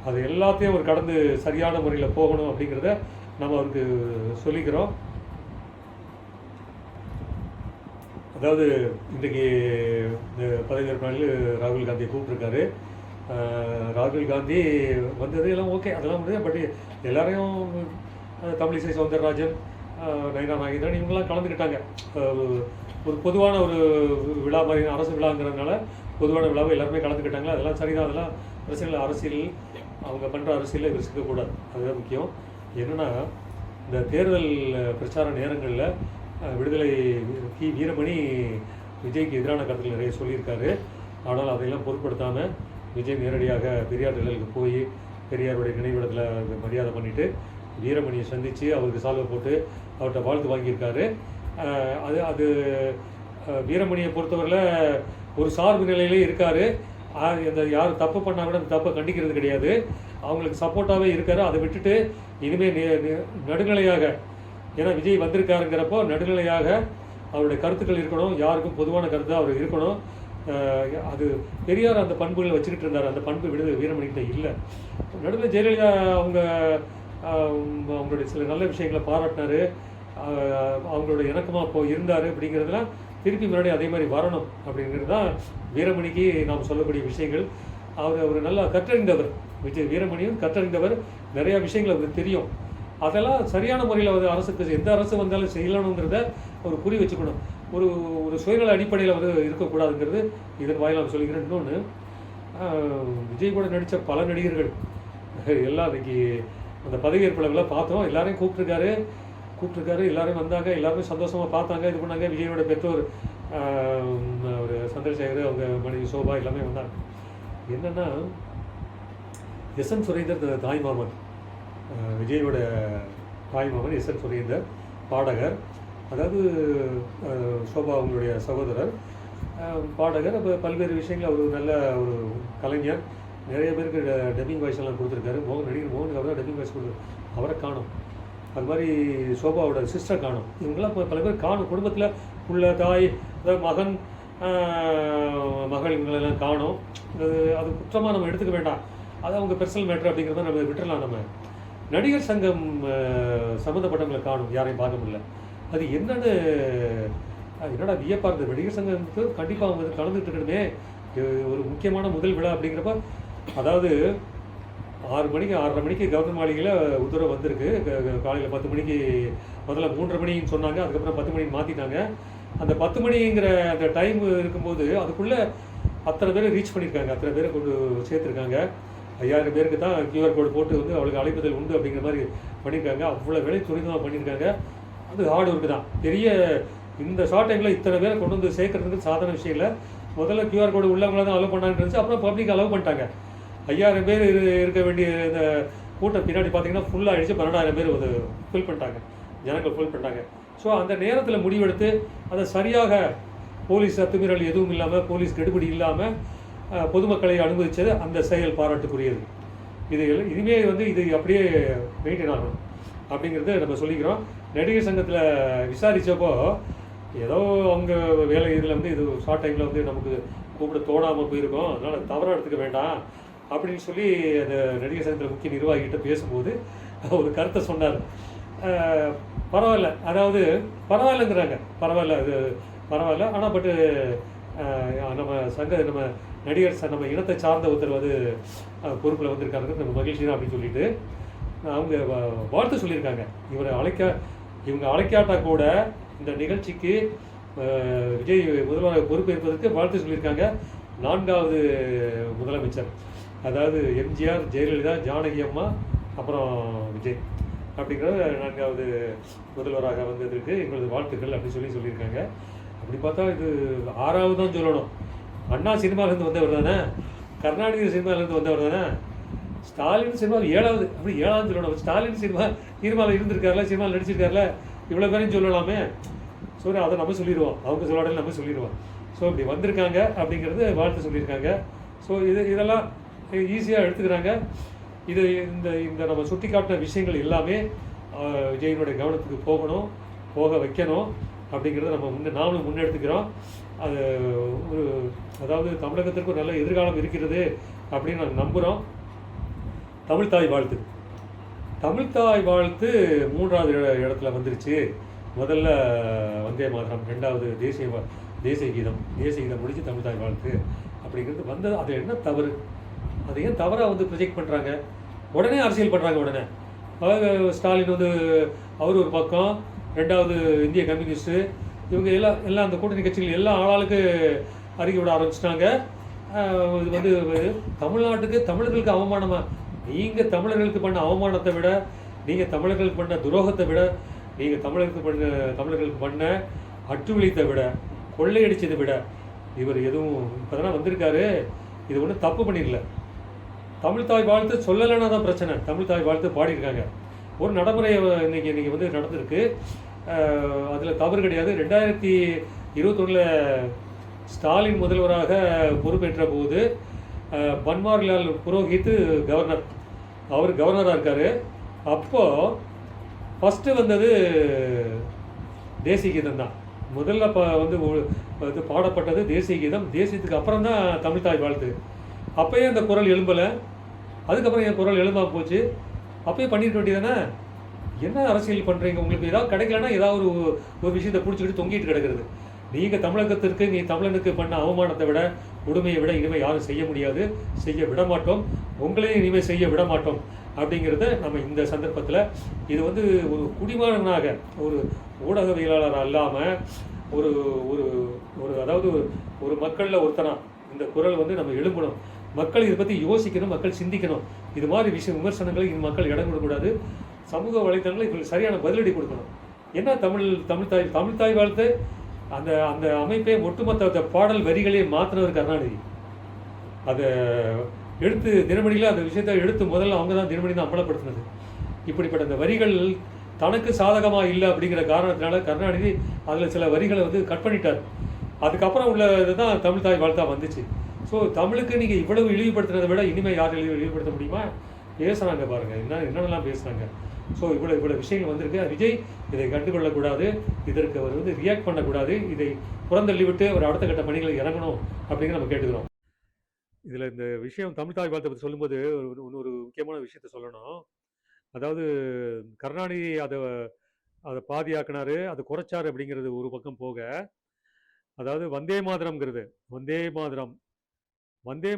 Speaker 1: அது எல்லாத்தையும் அவர் கடந்து சரியான முறையில் போகணும் அப்படிங்கிறத நம்ம அவருக்கு சொல்லிக்கிறோம். அதாவது இன்றைக்கி இந்த பதவியேற்பு நாளில் ராகுல் காந்தியை கூப்பிட்ருக்காரு. ராகுல் காந்தி வந்தது எல்லாம் ஓகே, அதெல்லாம் முடியாது. பட் எல்லாரையும் தமிழிசை சௌந்தரராஜன், நயனா நாகேந்திரன் இவங்கெல்லாம் கலந்துக்கிட்டாங்க. ஒரு பொதுவான ஒரு விழா மாதிரி அரசு விழாங்கிறதுனால பொதுவான விழாவை எல்லாருமே கலந்துக்கிட்டாங்க. அதெல்லாம் சரிதான். அதெல்லாம் அரசியல் அவங்க பண்ணுற அரசியலில் இவர் சிக்கக்கூடாது. அதுதான் முக்கியம். என்னென்னா இந்த தேர்தல் பிரச்சார நேரங்களில் விடுதலை வீரமணி விஜய்க்கு எதிரான கருத்துக்கள் நிறைய சொல்லியிருக்காரு. ஆனால் அதையெல்லாம் பொருட்படுத்தாமல் விஜய் நேரடியாக பெரியார் நிலைக்கு போய் பெரியாருடைய நினைவிடத்தில் மரியாதை பண்ணிவிட்டு வீரமணியை சந்தித்து அவருக்கு சால்வை போட்டு அவர்கிட்ட வாழ்த்து வாங்கியிருக்காரு. அது வீரமணியை பொறுத்தவரையில் ஒரு சார்பு நிலையிலே இருக்கார். இந்த யார் தப்பு பண்ணால் கூட அந்த தப்பை கண்டிக்கிறது கிடையாது. அவங்களுக்கு சப்போர்ட்டாகவே இருக்கார். அதை விட்டுட்டு இனிமேல் நடுநிலையாக, ஏன்னா விஜய் வந்திருக்காருங்கிறப்போ நடுநிலையாக அவருடைய கருத்துக்கள் இருக்கணும். யாருக்கும் பொதுவான கருத்து அவர் இருக்கணும். அது பெரியார் அந்த பண்புகளை வச்சுக்கிட்டு இருந்தார். அந்த பண்பு வீரமணிகிட்ட இல்லை. நடுவில் ஜெயலலிதா அவங்களுடைய சில நல்ல விஷயங்களை பாராட்டினார். அவங்களோட இணக்கமாக இருந்தார். அப்படிங்கிறதுலாம் திருப்பி முன்னாடி அதே மாதிரி வரணும் அப்படிங்கிறது தான் வீரமணிக்கு நாம் சொல்லக்கூடிய விஷயங்கள். அவர் நல்லா கற்றறிந்தவர். வீரமணியும் கற்றறிந்தவர். நிறையா விஷயங்கள் அவருக்கு தெரியும். அதெல்லாம் சரியான முறையில் வந்து அரசுக்கு எந்த அரசு வந்தாலும் செய்யலானுங்கிறத ஒரு குறி வச்சுக்கணும். ஒரு சுயநல அடிப்படையில் வந்து இருக்கக்கூடாதுங்கிறது இதன் வாயில் நான் சொல்லிக்கிறேன். இன்னொன்று, விஜய் கூட நடித்த பல நடிகர்கள் எல்லாம் இன்றைக்கி அந்த பதவியேற்புலாம் பார்த்தோம். எல்லாரையும் கூப்பிட்ருக்காரு. எல்லாரும் வந்தாங்க. எல்லாருமே சந்தோஷமாக பார்த்தாங்க, இது பண்ணாங்க. விஜயோட பெற்றோர் ஒரு சந்திரசேகர், அவங்க மனைவி சோபா எல்லாமே வந்தாங்க. என்னென்னா எஸ்என் சுரேந்தர் தாய்மாமன், விஜயோட தாய்மாமன் எஸ்என் சுரேந்தர் பாடகர். அதாவது சோபா அவங்களுடைய சகோதரர் பாடகர். அப்போ பல்வேறு விஷயங்கள் அவர் நல்ல ஒரு கலைஞர். நிறைய பேருக்கு டப்பிங் வாய்ஸ் எல்லாம் கொடுத்துருக்காரு. நடிகர் மோகனுக்கு அவர் தான் டப்பிங் வாய்ஸ் கொடுத்துரு. அவரை காணும். அது மாதிரி சோபாவோட சிஸ்டர் காணும். இவங்கெல்லாம் இப்போ பல பேர் காணும். குடும்பத்தில் உள்ள தாய், அதாவது மகன் மகள் இவங்களெல்லாம் காணும். அது குற்றமாக நம்ம எடுத்துக்க வேண்டாம். அது அவங்க பர்சனல் மேட்ரு அப்படிங்கிறத நம்ம விட்டுறலாம். நம்ம நடிகர் சங்கம் சம்மந்தப்பட்டவங்களை காணும். யாரையும் பார்க்க முடியல. அது என்னடா வியப்பாக இருந்தது. நடிகர் சங்கத்துக்கு கண்டிப்பாக அவங்க கலந்துட்டு இருக்கணுமே. ஒரு முக்கியமான முதல் விழா அப்படிங்கிறப்ப, அதாவது 6 மணிக்கு 6:30 மணிக்கு கவர்னர் மாளிகையில் உத்தரவு வந்திருக்கு. காலையில் 10 மணிக்கு முதல்ல 3:30 மணின்னு சொன்னாங்க. அதுக்கப்புறம் 10 மணிக்கு மாற்றிட்டாங்க. அந்த 10 மணிங்கிற அந்த டைம் இருக்கும்போது அதுக்குள்ளே அத்தனை பேரை ரீச் பண்ணியிருக்காங்க. அத்தனை பேரை கொண்டு சேர்த்துருக்காங்க. 5000 பேருக்கு தான் QR கோடு போட்டு வந்து அவளுக்கு அழைப்புதல் உண்டு அப்படிங்கிற மாதிரி பண்ணியிருக்காங்க. அவ்வளோ வேலை துரிதமாக பண்ணியிருக்காங்க. அது ஹார்ட் ஒர்க்கு தான். பெரிய இந்த ஷார்ட் டைமில் இத்தனை பேரை கொண்டு வந்து சேர்க்கறதுக்கு சாதாரண விஷயம் இல்லை. முதல்ல QR கோடு உள்ளவங்கள தான் அலோவ் பண்ணான்னு இருந்துச்சு. அப்புறம் பப்ளிக் அலோவ் பண்ணிட்டாங்க. 5000 பேர் இருக்க வேண்டிய இந்த கூட்டம் பின்னாடி பார்த்தீங்கன்னா ஃபுல்லாக ஆகிடுச்சு. 12,000 பேர் வந்து ஃபில் பண்ணிட்டாங்க. ஜனங்கள் ஃபில் பண்ணிட்டாங்க. ஸோ அந்த நேரத்தில் முடிவெடுத்து அதை சரியாக போலீஸ் அத்துமீறல் எதுவும் இல்லாமல், போலீஸ் கெடுபிடி இல்லாமல் பொதுமக்களை அனுமதித்தது அந்த செயல் பாராட்டுக்குரியது. இதுவே வந்து இது அப்படியே மெயின்டைன் ஆகணும் அப்படிங்கிறத நம்ம சொல்லிக்கிறோம். நடிகர் சங்கத்தில் விசாரித்தப்போ ஏதோ அவங்க வேலை இதில் வந்து இது ஷார்ட் டைமில் வந்து நமக்கு கூப்பிட தோணாமல் போயிருக்கோம், அதனால் தவறாக எடுத்துக்க வேண்டாம் அப்படின்னு சொல்லி அந்த நடிகர் சங்கத்தில் முக்கிய நிர்வாகிகிட்ட பேசும்போது ஒரு கருத்தை சொன்னார். பரவாயில்ல, அதாவது பரவாயில்லைங்கிறாங்க. பரவாயில்ல, அது பரவாயில்ல. ஆனால் நம்ம நடிகர் சார் நம்ம இனத்தை சார்ந்த ஒருத்தர் வந்து பொறுப்பில் வந்திருக்காரு, நம்ம மகிழ்ச்சி தான் அப்படின்னு சொல்லிட்டு அவங்க வாழ்த்து சொல்லியிருக்காங்க. இவங்க அழைக்காட்டா கூட இந்த நிகழ்ச்சிக்கு விஜய் முதல்வராக பொறுப்பேற்பதற்கு வாழ்த்து சொல்லியிருக்காங்க 4வது முதலமைச்சர். அதாவது எம்ஜிஆர், ஜெயலலிதா, ஜானகி அம்மா, அப்புறம் விஜய் அப்படிங்கிற 4வது முதல்வராக வந்ததுக்கு எங்களது வாழ்த்துக்கள் அப்படின்னு சொல்லியிருக்காங்க. அப்படி பார்த்தா இது 6வது தான் சொல்லணும். அண்ணா சினிமாவிலேருந்து வந்தவர் தானே, கருணாநிதி சினிமாவிலேருந்து வந்தவர் தானே, ஸ்டாலின் சினிமாவில் 7வது, அப்படி 7வது சொல்லணும். ஸ்டாலின் சினிமாவில் இருந்திருக்காருல, சினிமாவில் நடிச்சிருக்காருல, இவ்வளோ பேரையும் சொல்லலாமே. ஸோ அதை நம்ம சொல்லிடுவோம், அவங்க சொல்லாடல நம்ம சொல்லிடுவோம். ஸோ இப்படி வந்திருக்காங்க அப்படிங்கிறது வாழ்த்து சொல்லியிருக்காங்க. ஸோ இதெல்லாம் ஈஸியாக எடுத்துக்கிறாங்க. இந்த நம்ம சுட்டி காட்டின விஷயங்கள் எல்லாமே விஜயனுடைய கவனத்துக்கு போக வைக்கணும் அப்படிங்கிறத நாமளும் முன்னெடுத்துக்கிறோம். அது அதாவது தமிழகத்திற்கு ஒரு நல்ல எதிர்காலம் இருக்கிறது அப்படின்னு நாங்கள் நம்புகிறோம். தமிழ்தாய் வாழ்த்து 3வது இடத்துல வந்துருச்சு. முதல்ல வந்தே மாதரம், 2வது தேசிய கீதம் முடிச்சு தமிழ்தாய் வாழ்த்து அப்படிங்கிறது வந்தது. அது என்ன தவறு? அதை ஏன் தவறாக வந்து ப்ரொஜெக்ட் பண்ணுறாங்க? உடனே அரசியல் பண்ணுறாங்க. உடனே ஸ்டாலின் வந்து அவர் ஒரு பக்கம், 2வது இந்திய கம்யூனிஸ்ட்டு, இவங்க எல்லாம் அந்த கூட்டணி கட்சிகள் எல்லாம் ஆளாளுக்கு அறிக்கை விட ஆரம்பிச்சிட்டாங்க. இது வந்து தமிழ்நாட்டுக்கு தமிழர்களுக்கு அவமானமாக, நீங்கள் தமிழர்களுக்கு பண்ண அவமானத்தை விட, நீங்கள் தமிழர்களுக்கு பண்ண துரோகத்தை விட, நீங்கள் தமிழர்களுக்கு பண்ண அட்டுழித்தை விட, கொள்ளையடிச்சதை விட இவர் எதுவும் இப்போ தானே வந்திருக்காரு. இது ஒன்றும் தப்பு பண்ணிடல. தமிழ்தாய் வாழ்த்து சொல்லலைன்னா தான் பிரச்சனை. தமிழ்தாய் வாழ்த்து பாடியிருக்காங்க. ஒரு நடைமுறை இன்னைக்கு வந்து நடந்திருக்கு. அதில் தவறு கிடையாது. 2021 ஸ்டாலின் முதல்வராக பொறுப்பேற்ற போது பன்வாரிலால் புரோஹித் அவர் கவர்னராக இருக்கார். அப்போது ஃபஸ்ட்டு வந்தது தேசிய கீதம் தான். முதல்ல வந்து பாடப்பட்டது தேசிய கீதம். தேசியத்துக்கு அப்புறம் தான் தமிழ்தாய் வாழ்த்து. அப்போயே அந்த குரல் எழும்பலை, அதுக்கப்புறம் என் குரல் எழும்பாமல் போச்சு. அப்போயே பண்ணிருக்க வேண்டியதானே? என்ன அரசியல் பண்ணுறீங்க? உங்களுக்கு ஏதாவது கிடைக்கலன்னா ஏதாவது ஒரு விஷயத்தை பிடிச்சிக்கிட்டு தொங்கிட்டு கிடக்கிறது. நீங்கள் தமிழகத்திற்கு, நீ தமிழனுக்கு பண்ண அவமானத்தை விட, கொடுமையை விட இனிமேல் யாரும் செய்ய முடியாது, செய்ய விட மாட்டோம், உங்களையும் இனிமேல் செய்ய விட மாட்டோம் அப்படிங்கிறத நம்ம இந்த சந்தர்ப்பத்தில், இது வந்து ஒரு குடிமகனாக, ஒரு ஊடகவியலாளர் அல்லாமல் ஒரு ஒரு ஒரு அதாவது ஒரு மக்களில் ஒருத்தனா இந்த குரல் வந்து நம்ம எழும்பணும். மக்கள் இதை பற்றி யோசிக்கணும், மக்கள் சிந்திக்கணும். இது மாதிரி விமர்சனங்களை மக்கள் இடம் கொடுக்கக்கூடாது. சமூக வலைத்தளங்களில் இவங்களுக்கு சரியான பதிலடி கொடுக்கணும். என்ன தமிழ்தாய் வாழ்த்து அந்த அந்த அமைப்பை ஒட்டுமொத்த பாடல் வரிகளே மாற்றினவர் கருணாநிதி. அதை எடுத்து தினமணியில் அந்த விஷயத்தை எடுத்து முதல்ல அவங்க தான் தினமணி தான் அம்பலப்படுத்தினது. இப்படிப்பட்ட அந்த வரிகள் தனக்கு சாதகமாக இல்லை அப்படிங்கிற காரணத்தினால கருணாநிதி அதில் சில வரிகளை வந்து கட் பண்ணிட்டார். அதுக்கப்புறம் உள்ள இதுதான் தமிழ்தாய் வாழ்த்தா வந்துச்சு. ஸோ தமிழுக்கு நீங்கள் இவ்வளவு இழிவுபடுத்துறதை விட இனிமேல் யார் இழிவுபடுத்த முடியுமா? பேசுகிறாங்க பாருங்கள், என்னென்னலாம் பேசுகிறாங்க. ஸோ இவ்வளோ விஷயங்கள் வந்திருக்கு. விஜய் இதை கண்டுகொள்ளக்கூடாது, இதற்கு அவர் வந்து ரியாக்ட் பண்ணக்கூடாது, இதை புறந்தள்ளி விட்டு ஒரு அடுத்த கட்ட பணிகளை இறங்கணும் அப்படிங்கிற நம்ம கேட்டுக்கிறோம். இதில் இந்த விஷயம் தமிழ்தாய் வாழ்த்தை பற்றி சொல்லும்போது இன்னொரு முக்கியமான விஷயத்த சொல்லணும். அதாவது கருணாநிதி அதை பாதியாக்கினாரு, அதை குறைச்சாரு அப்படிங்கிறது ஒரு பக்கம் போக, அதாவது வந்தே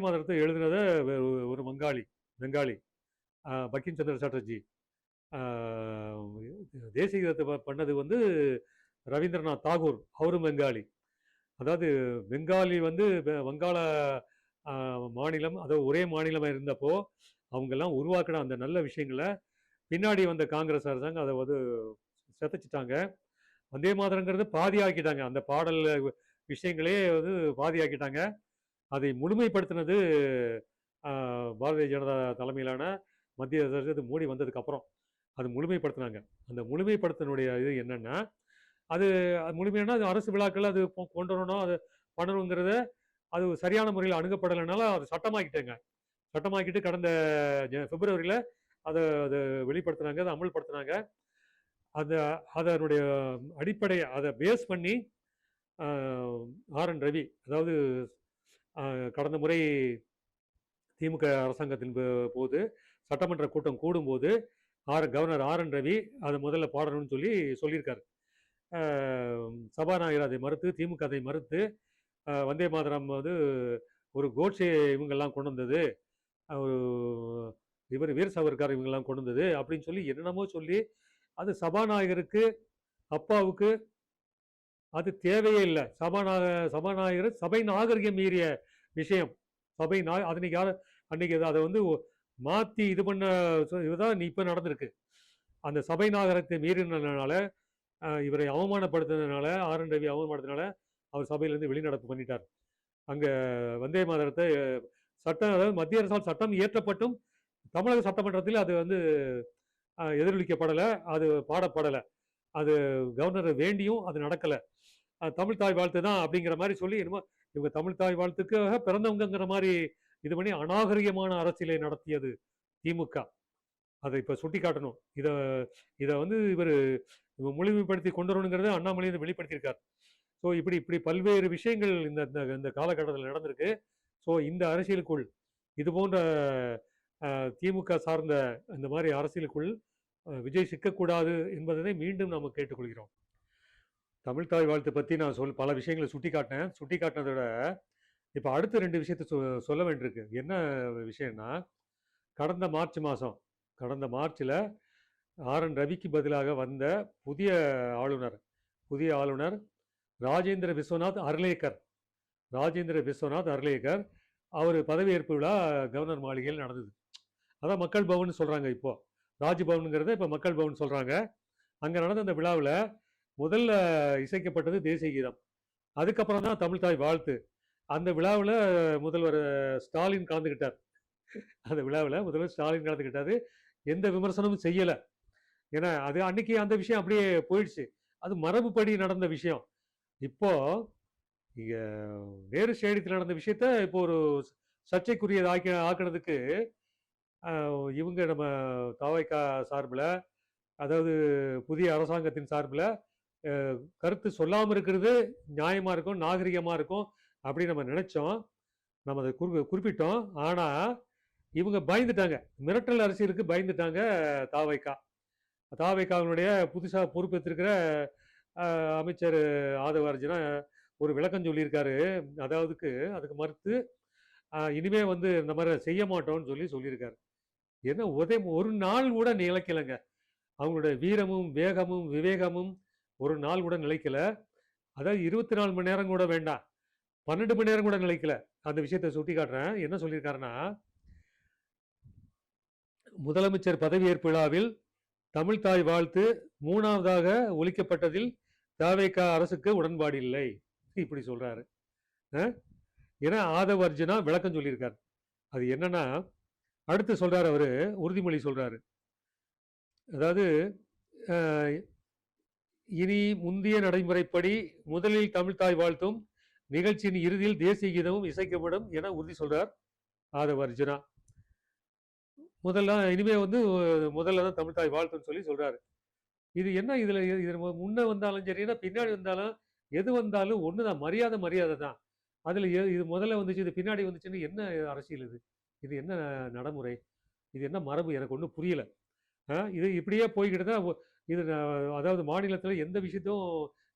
Speaker 1: மாதரத்தை எழுதுனத ஒரு பெங்காலி பங்கிம் சந்திர சாட்டர்ஜி. தேசிய கீதத்தை பண்ணது வந்து ரவீந்திரநாத் தாகூர், அவரும் பெங்காலி. அதாவது பெங்காலி வந்து வங்காள மாநிலம், அதாவது ஒரே மாநிலமாக இருந்தப்போ அவங்கெல்லாம் உருவாக்கின அந்த நல்ல விஷயங்களை பின்னாடி வந்த காங்கிரஸ் அரசாங்கம் அதை வந்து செதைச்சிட்டாங்க. வந்தே மாதரங்கிறது பாதியாக்கிட்டாங்க. அந்த பாடல் விஷயங்களே வந்து பாதியாக்கிட்டாங்க. அதை முழுமைப்படுத்தினது பாரதிய ஜனதா தலைமையிலான மத்திய அரசு மோடி வந்ததுக்கப்புறம் அது முழுமைப்படுத்தினாங்க. அந்த முழுமைப்படுத்தினுடைய இது என்னென்னா, அது முழுமையான அது அரசு விழாக்கள் அது கொண்டு வரணும், அது பண்ணணுங்கிறத அது சரியான முறையில் அணுகப்படலைனால அது சட்டமாக்கிட்டு கடந்த பிப்ரவரியில் அதை வெளிப்படுத்தினாங்க, அதை அமல்படுத்தினாங்க. அதனுடைய அடிப்படையை அதை பேஸ் பண்ணி RN ரவி, அதாவது கடந்த முறை திமுக அரசாங்கத்தின் போது சட்டமன்ற கூட்டம் கூடும்போது கவர்னர் RN ரவி அதை முதல்ல பாடணும்னு சொல்லியிருக்காரு. சபாநாயகர் அதை மறுத்து, திமுக அதை மறுத்து வந்தே மாதரம் வந்து ஒரு கோட்சே இவங்கெல்லாம் கொண்டு வந்தது, ஒரு இவர் வீர சாவர்கர் இவங்கெல்லாம் கொண்டு வந்தது அப்படின்னு சொல்லி என்னென்னமோ சொல்லி, அது சபாநாயகருக்கு அப்பாவுக்கு அது தேவையே இல்லை. சபாநாயகர் சபை நாகரிகம் மீறிய விஷயம். சபை அன்னைக்கு யார் அன்னைக்கு அதை வந்து மாற்றி இது பண்ண இதுதான் இப்போ நடந்திருக்கு. அந்த சபை நாகரத்தை மீறினதுனால, இவரை அவமானப்படுத்துனதுனால, ஆர்.என். ரவி அவமானப்படுத்தினால அவர் சபையிலேருந்து வெளிநடப்பு பண்ணிட்டார். அங்கே வந்தே மாதரத்தை சட்டம், அதாவது மத்திய அரசால் சட்டம் இயற்றப்பட்டும் தமிழக சட்டமன்றத்தில் அது வந்து எதிரொலிக்கப்படலை, அது பாடப்படலை. அது கவர்னர் வேண்டியும் அது நடக்கலை. தமிழ் தாய் வாழ்த்து தான் அப்படிங்கிற மாதிரி சொல்லி என்னமோ இவங்க தமிழ் தாய் வாழ்த்துக்காக பிறந்தவங்கிற மாதிரி இது பண்ணி அநாகரிகமான அரசியலை நடத்தியது திமுக. அதை இப்போ சுட்டி காட்டணும். இதை வந்து இவர் முழுமைப்படுத்தி கொண்டு வரணுங்கிறத அண்ணாமலை வெளிப்படுத்தியிருக்கார். ஸோ இப்படி பல்வேறு விஷயங்கள் இந்த இந்த காலகட்டத்தில் நடந்திருக்கு. ஸோ இந்த அரசியலுக்குள் இது போன்ற திமுக சார்ந்த இந்த மாதிரி அரசியலுக்குள் விஜய் சிக்கக்கூடாது என்பதை மீண்டும் நாம் கேட்டுக்கொள்கிறோம். தமிழ் தாய் வாழ்த்து பற்றி நான் பல விஷயங்களை சுட்டி காட்டினதோட இப்போ அடுத்த 2 விஷயத்தை சொல்ல வேண்டியிருக்கு. என்ன விஷயம்னா, கடந்த மார்ச்சில் ஆர்.என். ரவிக்கு பதிலாக வந்த புதிய ஆளுநர் ராஜேந்திர விஸ்வநாத் அர்லேக்கர் அவர் பதவியேற்பு விழா கவர்னர் மாளிகையில் நடந்தது. அதான் மக்கள் பவன் சொல்கிறாங்க. இப்போ ராஜ்பவனுங்கிறத இப்போ மக்கள் பவன் சொல்கிறாங்க. அங்கே நடந்த அந்த விழாவில் முதல்ல இசைக்கப்பட்டது தேசிய கீதம், அதுக்கப்புறம் தான் தமிழ் தாய் வாழ்த்து. அந்த விழாவில் முதல்வர் ஸ்டாலின் கலந்துக்கிட்டார். எந்த விமர்சனமும் செய்யலை. ஏன்னா அது அன்னைக்கு அந்த விஷயம் அப்படியே போயிடுச்சு. அது மரபுப்படி நடந்த விஷயம். இப்போ இங்க வேறு ஸ்டேடியத்தில் நடந்த விஷயத்த இப்போ ஒரு சர்ச்சைக்குரியது ஆக்கினதுக்கு இவங்க நம்ம தாவைக்கா சார்பில், அதாவது புதிய அரசாங்கத்தின் சார்பில் கருத்து சொல்லாமல் இருக்கிறது நியாயமாக இருக்கும், நாகரிகமாக இருக்கும் அப்படின்னு நம்ம நினைச்சோம். நம்ம அதை குறிப்பிட்டோம். ஆனால் இவங்க பயந்துட்டாங்க, மிரட்டல் அரசியலுக்கு பயந்துட்டாங்க. தாவைக்காவினுடைய புதுசாக பொறுப்பேற்றிருக்கிற அமைச்சர் ஆதவ அர்ஜுனா ஒரு விளக்கம் சொல்லியிருக்காரு. அதுக்கு மறுத்து இனிமே வந்து இந்த மாதிரி செய்ய மாட்டோம்னு சொல்லியிருக்காரு. ஏன்னா ஒரு நாள் கூட நிலைக்கலைங்க. அவங்களுடைய வீரமும் வேகமும் விவேகமும் ஒரு நாள் கூட நிலைக்கல. அதாவது 24 மணி நேரம் கூட வேண்டாம், 12 மணி நேரம் கூட நிலைக்கல. அந்த விஷயத்தை சுட்டி காட்டுறேன். என்ன சொல்லியிருக்காருன்னா, முதலமைச்சர் பதவியேற்பு விழாவில் தமிழ் தாய் வாழ்த்து 3வதாக ஒலிக்கப்பட்டதில் தாவேகா அரசுக்கு உடன்பாடு இல்லை, இப்படி சொல்றாரு. ஏன்னா ஆதவ அர்ஜுனா விளக்கம் சொல்லியிருக்காரு. அது என்னன்னா, அடுத்து சொல்றாரு, அவரு உறுதிமொழி சொல்றாரு. அதாவது இனி முந்தைய நடைமுறைப்படி முதலில் தமிழ் தாய் வாழ்த்தும் நிகழ்ச்சியின் இறுதியில் தேசிய கீதமும் இசைக்கப்படும் என உறுதி சொல்றார் ஆதவ அர்ஜுனா. இனிமே வந்து முதல்ல தான் தமிழ் தாய் வாழ்த்துன்னு சொல்றாரு. இது என்ன, இதுல முன்ன வந்தாலும் சரின்னா பின்னாடி வந்தாலும் எது வந்தாலும் ஒண்ணுதான், மரியாதை தான். அதுல இது முதல்ல வந்துச்சு, இது பின்னாடி வந்துச்சுன்னு என்ன அரசியல் இது என்ன நடைமுறை, இது என்ன மரபு, எனக்கு ஒன்றும் புரியல. இது இப்படியே போய்கிட்டு தான் இது. அதாவது மாநிலத்தில் எந்த விஷயத்தையும்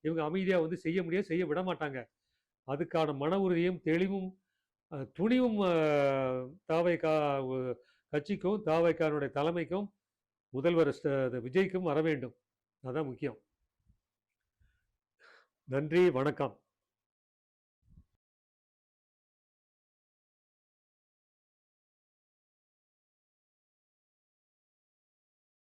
Speaker 1: இவங்க அமைதியாக வந்து செய்ய விட மாட்டாங்க. அதுக்கான மன உறுதியும் தெளிவும் துணிவும் தாவைக்கா கட்சிக்கும் தாவைக்கானுடைய தலைமைக்கும் முதல்வர் விஜய்க்கும் வர வேண்டும். அதான் முக்கியம். நன்றி, வணக்கம்.